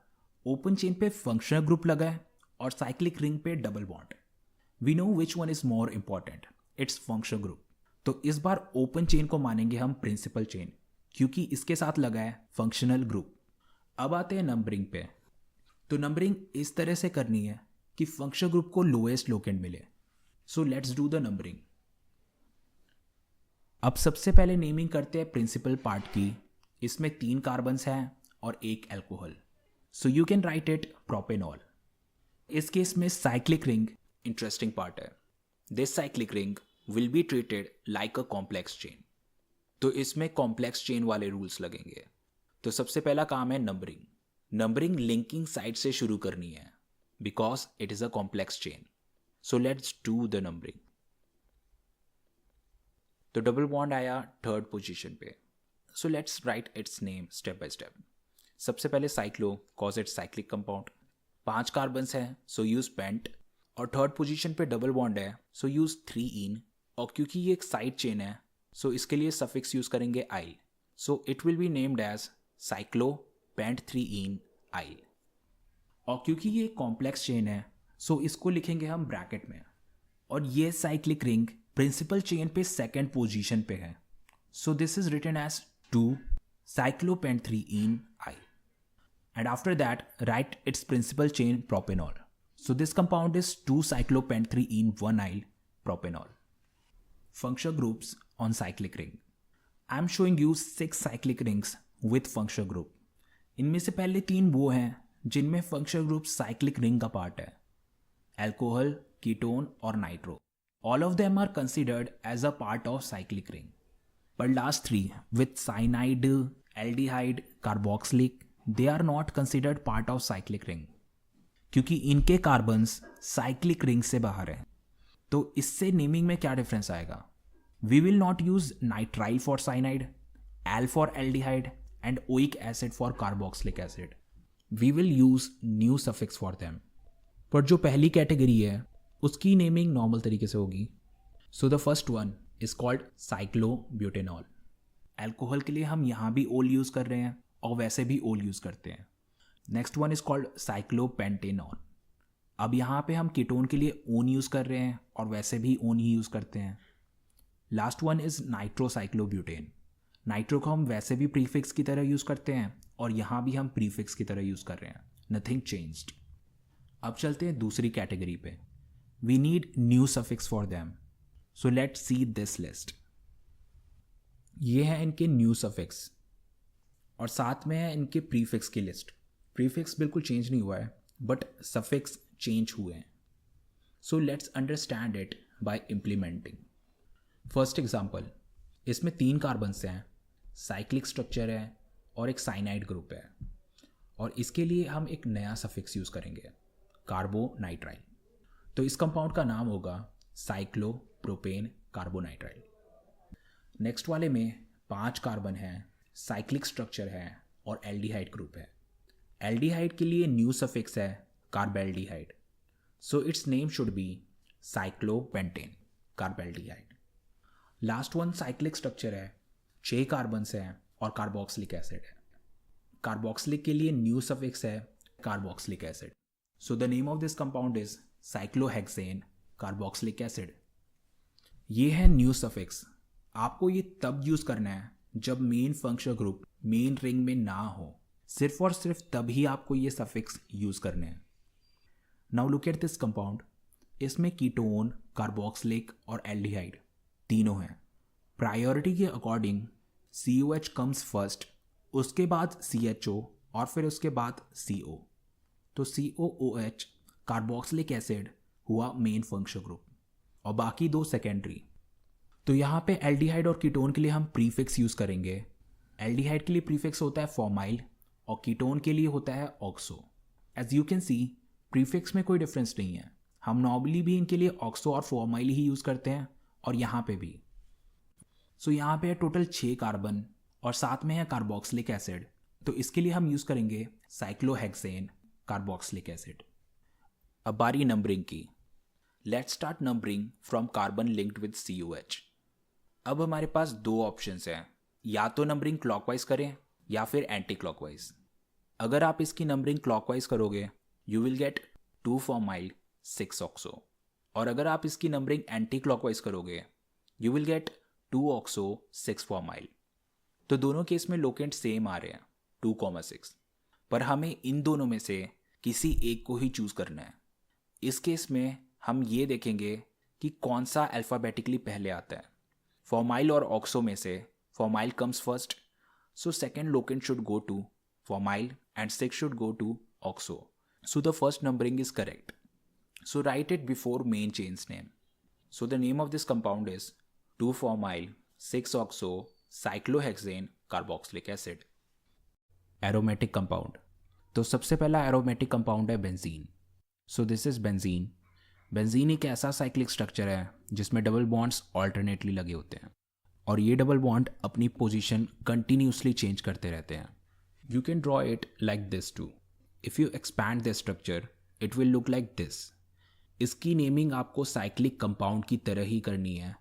ओपन चेन पे फंक्शनल ग्रुप लगा है और साइक्लिक रिंग पे double bond. We know which one is more important, it's functional group. तो इस बार ओपन चेन को मानेंगे हम प्रिंसिपल चेन क्योंकि इसके साथ लगा है फंक्शनल ग्रुप। अब आते हैं नंबरिंग पे। तो नंबरिंग इस तरह से करनी है कि फंक्शनल ग्रुप को लोएस्ट लोकेंट मिले। So let's do the numbering. अब सबसे पहले नेमिंग करते हैं प्रिंसिपल पार्ट की। इसमें 3 कार्बन्स हैं और एक alcohol, so you can write it propanol. इस केस में साइक्लिक रिंग इंटरेस्टिंग पार्ट है। This cyclic ring will be treated like a complex chain. तो इसमें कॉम्प्लेक्स चेन वाले रूल्स लगेंगे। तो सबसे पहला काम है नंबरिंग। नंबरिंग लिंकिंग साइड से शुरू करनी है because it is a complex chain. So let's do the numbering. तो डबल बॉन्ड आया थर्ड पोजीशन पे, सो let's right its name step by step. सबसे पहले cyclo cause it's cyclic compound. 5 carbons हैं सो यूज पेंट, और थर्ड पोजीशन पे double bond है सो use 3 ene, और क्योंकि ये एक साइड चेन है सो इसके लिए सफिक्स यूज करेंगे yl, so it will be named as cyclo pent 3 ene yl. और क्योंकि ये कॉम्प्लेक्स चेन है सो इसको लिखेंगे हम ब्रैकेट में, और ये साइक्लिक रिंग प्रिंसिपल चेन पे सेकेंड पोजीशन पे है, so this is written as 2 cyclopent 3 ene I. And after that, write its principal chain propanol. So this compound is 2 cyclopent 3 ene 1 yle propanol. Functional groups on cyclic ring. I am showing you 6 cyclic rings with functional group. इनमें से पहले 3 वो हैं जिनमें functional group cyclic ring का part है, alcohol, ketone और nitro. All of them are considered as a part of cyclic ring. But last 3 with cyanide, aldehyde, carboxylic, they are not considered part of cyclic ring क्योंकि इनके carbons cyclic ring से बाहर हैं। तो इससे naming में क्या डिफरेंस आएगा? We will not use nitrile for cyanide, al for aldehyde and oic acid for carboxylic acid. We will use new suffix for them. पर जो पहली कैटेगरी है उसकी नेमिंग नॉर्मल तरीके से होगी। So the first one is called cyclobutanol. Alcohol के लिए हम यहाँ भी ओल यूज़ कर रहे हैं और वैसे भी ओल यूज़ करते हैं। Next one is called cyclopentanol. अब यहाँ पे हम कीटोन के लिए ओन यूज़ कर रहे हैं और वैसे भी ओन ही यूज़ करते हैं। Last one is nitrocyclobutane. Nitro को हम वैसे भी प्रीफिक्स की तरह यूज़ करते हैं और यहाँ भी हम प्रीफिक्स की तरह यूज़ कर रहे हैं। Nothing changed. अब चलते हैं दूसरी कैटेगरी पे। We need new suffix for them, so let's see this list. ये है इनके न्यू सफिक्स और साथ में है इनके प्रीफिक्स की लिस्ट। प्रीफिक्स बिल्कुल चेंज नहीं हुआ है बट सफिक्स चेंज हुए हैं। So let's understand it by implementing. First example, इसमें 3 कार्बन्स हैं, साइक्लिक स्ट्रक्चर है और एक साइनाइड ग्रुप है, और इसके लिए हम एक नया सफिक्स यूज़ करेंगे, कार्बोनाइट्राइल। तो इस कंपाउंड का नाम होगा साइक्लोप्रोपेन कार्बोनाइट्राइल। नेक्स्ट वाले में 5 कार्बन हैं, साइक्लिक स्ट्रक्चर है और एल्डिहाइड ग्रुप है। एल्डिहाइड के लिए न्यू सफिक्स है carbaldehyde, so its name should be cyclopentane carbaldehyde. Last one cyclic structure है, 6 कार्बन्स हैं और कार्बोक्सिलिक एसिड है। कार्बोक्सिलिक के लिए न्यू सफिक्स है carboxylic acid, so the name of this compound is cyclohexane carboxylic acid. ये है न्यू सफिक्स। आपको ये तब यूज़ करना है जब main functional group main ring में ना हो, सिर्फ और सिर्फ तभी आपको ये सफिक्स यूज़ करने हैं। Now look at this compound. इसमें कीटोन, कार्बोक्सिलिक और एल्डिहाइड तीनों हैं। प्रायोरिटी के अकॉर्डिंग COH कम्स फर्स्ट, उसके बाद CHO और फिर उसके बाद CO। तो COOH कार्बोक्सिलिक एसिड हुआ मेन फंक्शनल ग्रुप और बाकी 2 सेकेंडरी। तो यहाँ पे एल्डिहाइड और कीटोन के लिए हम प्रीफिक्स यूज़ करेंगे। एल्डिहाइड के लिए प्रीफिक्स होता है फॉर्माइल और कीटोन के लिए होता है oxo. As you can see, prefix में कोई डिफरेंस नहीं है। हम नॉर्मली भी इनके लिए ऑक्सो और फॉर्माइल ही यूज़ करते हैं और यहाँ पे भी। सो यहाँ पे है टोटल 6 कार्बन और साथ में है कार्बोक्सिलिक एसिड, तो इसके लिए हम यूज़ करेंगे साइक्लोहेक्सेन कार्बोक्सिलिक एसिड। अब बारी नंबरिंग की। Let's start numbering from carbon linked with COH। अब हमारे पास 2 ऑप्शंस हैं, या तो नंबरिंग क्लॉकवाइज करें या फिर एंटी क्लॉकवाइज। अगर आप इसकी नंबरिंग क्लॉकवाइज करोगे you will get 2 formyl 6 oxo, और अगर आप इसकी नंबरिंग एंटी क्लॉकवाइज करोगे you will get 2 oxo 6 formyl. तो दोनों केस में लोकेंट सेम आ रहे हैं 2,6, पर हमें इन दोनों में से किसी एक को ही चूज़ करना है। इस केस में हम ये देखेंगे कि कौन सा अल्फ़ाबेटिकली पहले आता है। फॉर्माइल और ऑक्सो में से formyl comes first, so second locant should go to formyl and 6 should go to oxo. So the first numbering is correct. So write it before main chain's name. So the name of this compound is 2-formyl 6-oxo cyclohexane carboxylic acid. Aromatic compound. तो सबसे पहला aromatic compound है benzene. So this is benzene. Benzene एक ऐसा cyclic structure है जिसमें double bonds alternately लगे होते हैं और ये डबल बॉन्ड अपनी पोजीशन कंटिन्यूसली चेंज करते रहते हैं। You can draw it like this too. If you expand the structure, it will look like this. इसकी नेमिंग आपको साइक्लिक कंपाउंड की तरह ही करनी है।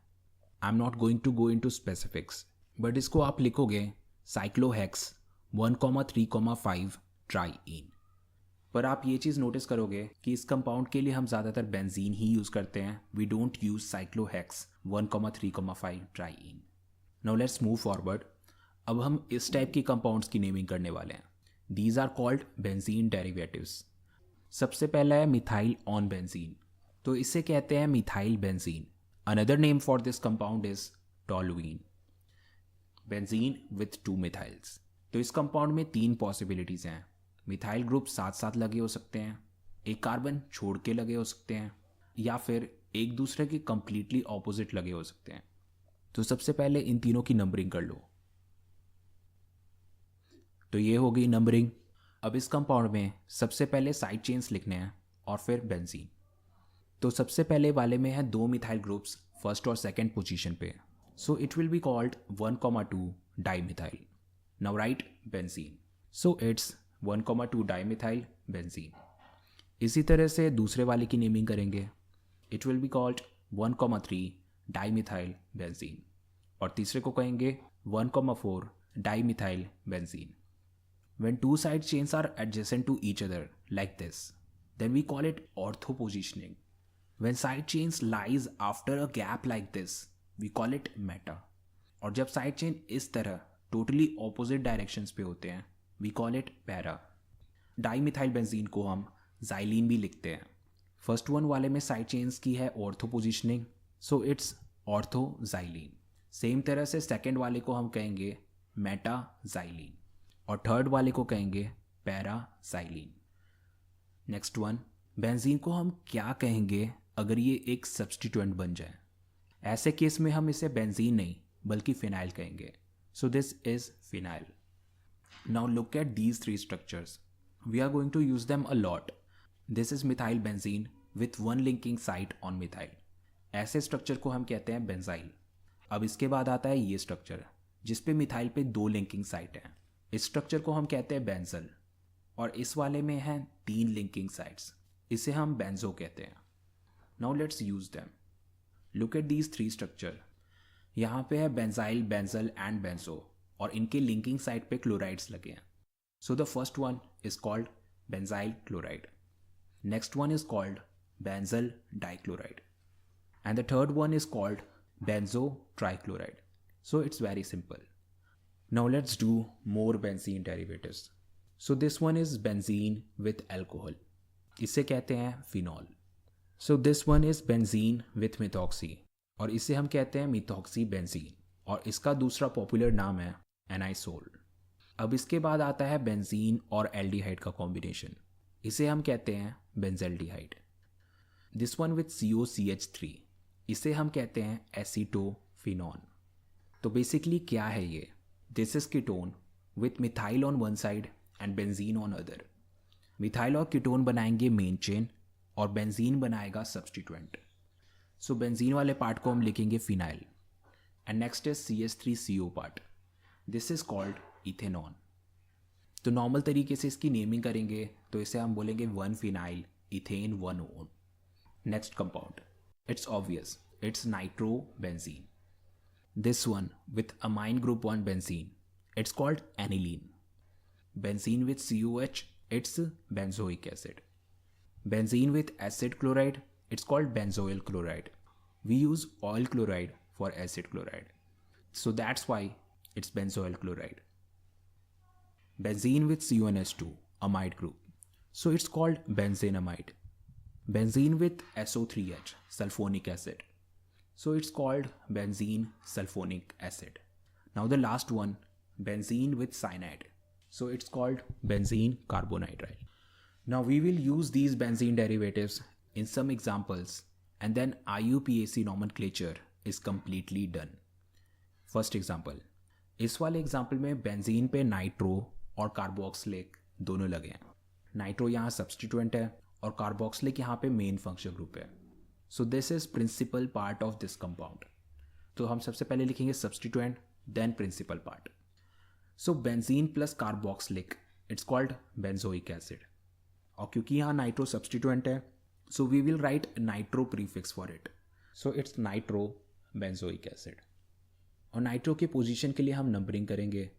I am not going to go into specifics, but इसको आप लिखोगे साइक्लोहेक्स 1,3,5 ट्राईइन। पर आप ये चीज़ नोटिस करोगे कि इस कंपाउंड के लिए हम ज़्यादातर बेंजीन ही यूज़ करते हैं। We don't use cyclohex 1,3,5 triene. Now let's move forward. अब हम इस टाइप की कंपाउंड्स की नेमिंग करने वाले हैं। These are called benzene derivatives. सबसे पहला है मिथाइल ऑन बेंजीन, तो इसे कहते हैं methyl benzene. Another name for this compound is toluene. Benzene with 2 मिथाइल्स। तो इस कंपाउंड में 3 पॉसिबिलिटीज़ हैं। मिथाइल ग्रुप साथ साथ लगे हो सकते हैं, एक कार्बन छोड़ के लगे हो सकते हैं, या फिर एक दूसरे के कंप्लीटली ऑपोजिट लगे हो सकते हैं। तो सबसे पहले इन तीनों की नंबरिंग कर लो। तो ये हो गई नंबरिंग। अब इस कंपाउंड में सबसे पहले साइड चेन्स लिखने हैं और फिर बेंजीन। तो सबसे पहले वाले में है 2 मिथाइल ग्रुप्स फर्स्ट और सेकंड पोजीशन पे, so it will be called 1,2 dimethyl. Now right benzene, so it's 1,2 dimethyl benzene. इसी तरह से दूसरे वाले की नेमिंग करेंगे, it will be called 1,3 dimethyl benzene, और तीसरे को कहेंगे 1,4 dimethyl benzene. When 2 side chains are adjacent to each other like this, then we call it orthopositioning. When side chains lies after a gap like this, we call it meta. और जब side chain इस तरह totally opposite directions पे होते हैं, we call it para. Dimethyl benzene को हम xylene भी लिखते हैं। फर्स्ट वन वाले में साइड चेन्स की है ऑर्थोपोजिशनिंग, सो इट्स ऑर्थोजाइलीन। सेम तरह से सेकेंड वाले को हम कहेंगे मेटाजाइलीन और थर्ड वाले को कहेंगे पैराजाइलीन। नेक्स्ट वन, बेंजीन को हम क्या कहेंगे अगर ये एक सब्स्टिट्यूएंट बन जाए? ऐसे केस में हम इसे बेंजीन नहीं बल्कि फिनाइल कहेंगे. So this is phenyl. Now look at these three structures. We are going to use them a lot. This is methyl benzene with one linking site on methyl. ऐसे structure को हम कहते हैं benzyl. अब इसके बाद आता है ये स्ट्रक्चर जिसपे मिथाइल पे 2 लिंकिंग साइट हैं. इस स्ट्रक्चर को हम कहते हैं बेंजल. और इस वाले में हैं 3 लिंकिंग साइट्स. इसे हम बेंजो कहते हैं. Now let's use them. Look at these 3 structure. यहाँ पे है बेंजाइल, बेंजल एंड बेंजो और इनके लिंकिंग साइट पे क्लोराइड्स लगे हैं. So the first one is called benzyl chloride. Next one is called benzyl dichloride. And the third one is called benzo trichloride. So it's very simple. Now let's do more benzene derivatives. So this one is benzene with alcohol. इसे कहते हैं phenol. So this one is benzene with methoxy. और इसे हम कहते हैं methoxy benzene. और इसका दूसरा पॉपुलर नाम है एनाइसोल. अब इसके बाद आता है बेंजीन और एल्डिहाइड का कॉम्बिनेशन. इसे हम कहते हैं benzaldehyde. This one with COCH3. इसे हम कहते हैं एसीटोफिनॉन. तो बेसिकली क्या है ये? This is ketone with methyl on one side and benzene on other. Methyl और कीटोन बनाएंगे मेन चेन और बेंजीन बनाएगा सब्सटीट्यूएंट. सो बेंजीन वाले पार्ट को हम लिखेंगे phenyl. And next is CH3CO part. This is called ethanone. तो normal तरीके से इसकी नेमिंग करेंगे तो इसे हम बोलेंगे 1 phenyl ethane 1 own. Next compound. It's obvious, it's nitrobenzene. This one with amine group 1 benzene, it's called aniline. Benzene with COH, it's benzoic acid. Benzene with acid chloride, it's called benzoyl chloride. We use oil chloride for acid chloride. So that's why it's benzoyl chloride. Benzene with CONH2, amide group. So it's called benzenamide. Benzene with SO3H, sulfonic acid. So it's called benzene sulfonic acid. Now the last one, benzene with cyanide. So it's called benzene carbonitrile. Now we will use these benzene derivatives in some examples and then IUPAC nomenclature is completely done. First example. इस वाले example में benzene पे nitro और carboxylic दोनों लगे हैं. Nitro यहाँ substituent है और कार्बोक्सिलिक यहाँ पे मेन फंक्शनल ग्रुप है. So this is principal part of this compound. तो हम सबसे पहले लिखेंगे substituent then principal part. So benzene plus carboxylic it's called benzoic acid. और क्योंकि यहाँ नाइट्रो सब्सटीट्यूएंट है so we will write nitro prefix for it. So it's nitro benzoic acid. और नाइट्रो के पोजीशन के लिए हम नंबरिंग करेंगे.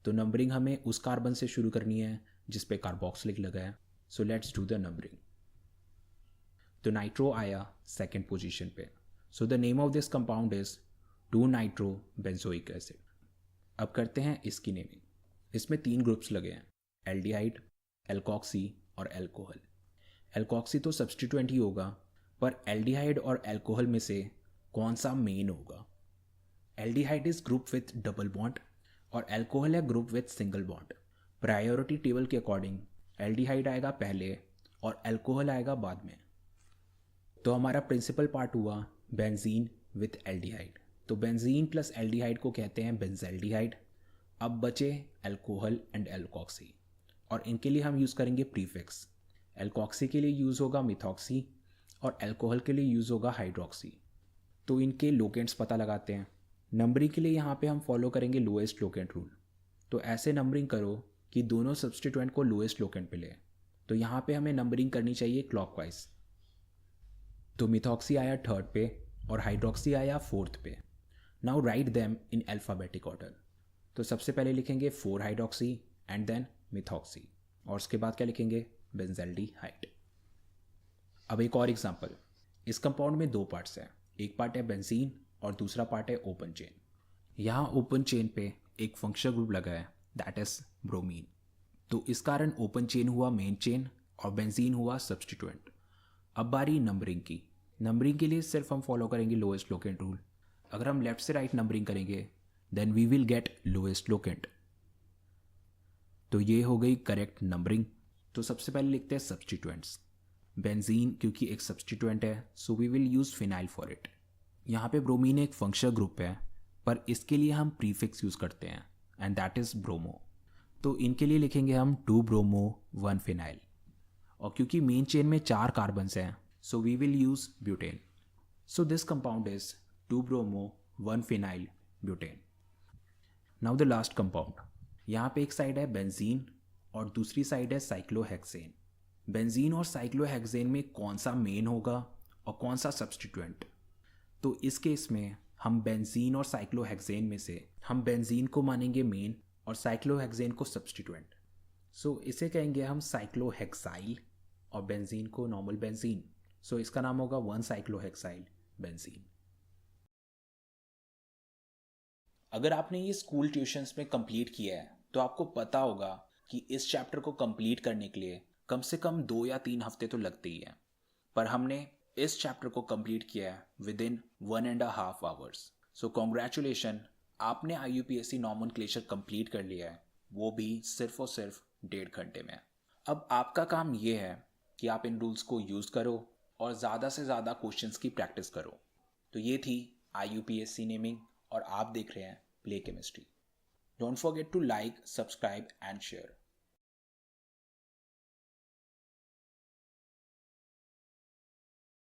तो नंबरिंग हमें उस कार्बन से शुरू करनी है जिस पे कार्बोक्सिलिक लगा है. So let's do the numbering. तो नाइट्रो आया सेकेंड पोजीशन पे. So the name of this compound is two nitro benzoic acid. अब करते हैं इसकी नेमिंग. इसमें 3 ग्रुप्स लगे हैं, एल्डिहाइड, एल्कोक्सी और एल्कोहल. एल्कोक्सी तो सब्सटीट्यूएंट ही होगा, पर एल्डिहाइड और एल्कोहल में से कौन सा मेन होगा? Aldehyde is group with double bond और एल्कोहल है group with single bond. Priority table के अकॉर्डिंग एल्डिहाइड आएगा पहले और एल्कोहल आएगा बाद में. तो हमारा प्रिंसिपल पार्ट हुआ बेंजीन विथ एल्डिहाइड. तो बेंजीन प्लस एल्डिहाइड को कहते हैं बेंजल्डिहाइड. अब बचे एल्कोहल एंड एल्कोक्सी और इनके लिए हम यूज़ करेंगे प्रीफिक्स. एल्कोक्सी के लिए यूज़ होगा मिथॉक्सी और एल्कोहल के लिए यूज़ होगा हाइड्रोक्सी. तो इनके लोकेंट्स पता लगाते हैं. नंबरिंग के लिए यहाँ पे हम फॉलो करेंगे लोएस्ट लोकेंट रूल. तो ऐसे नंबरिंग करो कि दोनों सब्सटीट्यूएंट को लोएस्ट लोकेंट पे ले. तो यहाँ पे हमें नंबरिंग करनी चाहिए क्लॉकवाइज. तो मिथॉक्सी आया थर्ड पे और हाइड्रोक्सी आया फोर्थ पे. Now write them in alphabetic order. तो सबसे पहले लिखेंगे 4 हाइड्रोक्सी एंड देन मिथॉक्सी और उसके बाद क्या लिखेंगे बेंजल्डिहाइड. अब एक और एग्जांपल. इस कंपाउंड में 2 पार्ट्स हैं. एक पार्ट है बेंजीन और दूसरा पार्ट है ओपन चेन. यहाँ ओपन चेन पे एक फंक्शनल ग्रुप लगा है दैट इज ब्रोमीन. तो इस कारण ओपन चेन हुआ मेन चेन और बेंजीन हुआ सब्सटीट्यूएंट. अब बारी नंबरिंग की. नंबरिंग के लिए सिर्फ हम फॉलो करेंगे लोएस्ट लोकेंट रूल. अगर हम लेफ्ट से राइट नंबरिंग करेंगे then we will get lowest locant. तो ये हो गई करेक्ट नंबरिंग. तो सबसे पहले लिखते हैं सब्सटीट्यूएंट्स. बेंजीन क्योंकि एक सब्सटीट्यूएंट है so we will use phenyl for it. यहाँ पे ब्रोमीन एक फंक्शनल ग्रुप है, पर इसके लिए हम प्रीफिक्स यूज़ करते हैं एंड दैट इज़ ब्रोमो। तो इनके लिए लिखेंगे हम 2 ब्रोमो 1 फिनाइल। और क्योंकि मेन चेन में 4 कार्बन्स हैं, so we will use butane. So this compound is 2 bromo 1 phenyl butane. Now the last compound. यहाँ पे एक साइड है बेंजीन और दूसरी साइड है साइक्लोहेक्सेन। बेंजीन और साइक्लोहेक्सेन में कौन सा मेन होगा और कौन सा सब्स्टिट्यूएंट? तो इस केस में हम बेंजीन और साइक्लोहेक्सेन में से हम बेंजीन को मानेंगे मेन और साइक्लोहेक्सेन को सब्स्टिट्यूएंट। सो इसे कहेंगे हम साइक्लोहेक्साइल और बेंजीन को नॉर्मल बेंजीन। सो इसका नाम होगा 1 साइक्लोहेक्साइल बेंजीन। अगर आपने ये स्कूल ट्यूशन्स में कंप्लीट किया है तो आपको पता होगा कि इस चैप्टर को कंप्लीट करने के लिए कम से कम 2 या 3 हफ्ते तो लगते ही हैं, पर हमने इस चैप्टर को कंप्लीट किया है with in 1.5 hours. So congratulation, आपने IUPAC नॉमेनक्लेचर कंप्लीट कर लिया है, वो भी सिर्फ और सिर्फ 1.5 घंटे में। अब आपका काम ये है कि आप इन रूल्स को यूज़ करो और ज़्यादा से ज़्यादा क्वेश्चंस की प्रैक्टिस करो। तो ये थी IUPAC नेमिंग और आप देख रहे हैं play chemistry. Don't forget to like, subscribe and share.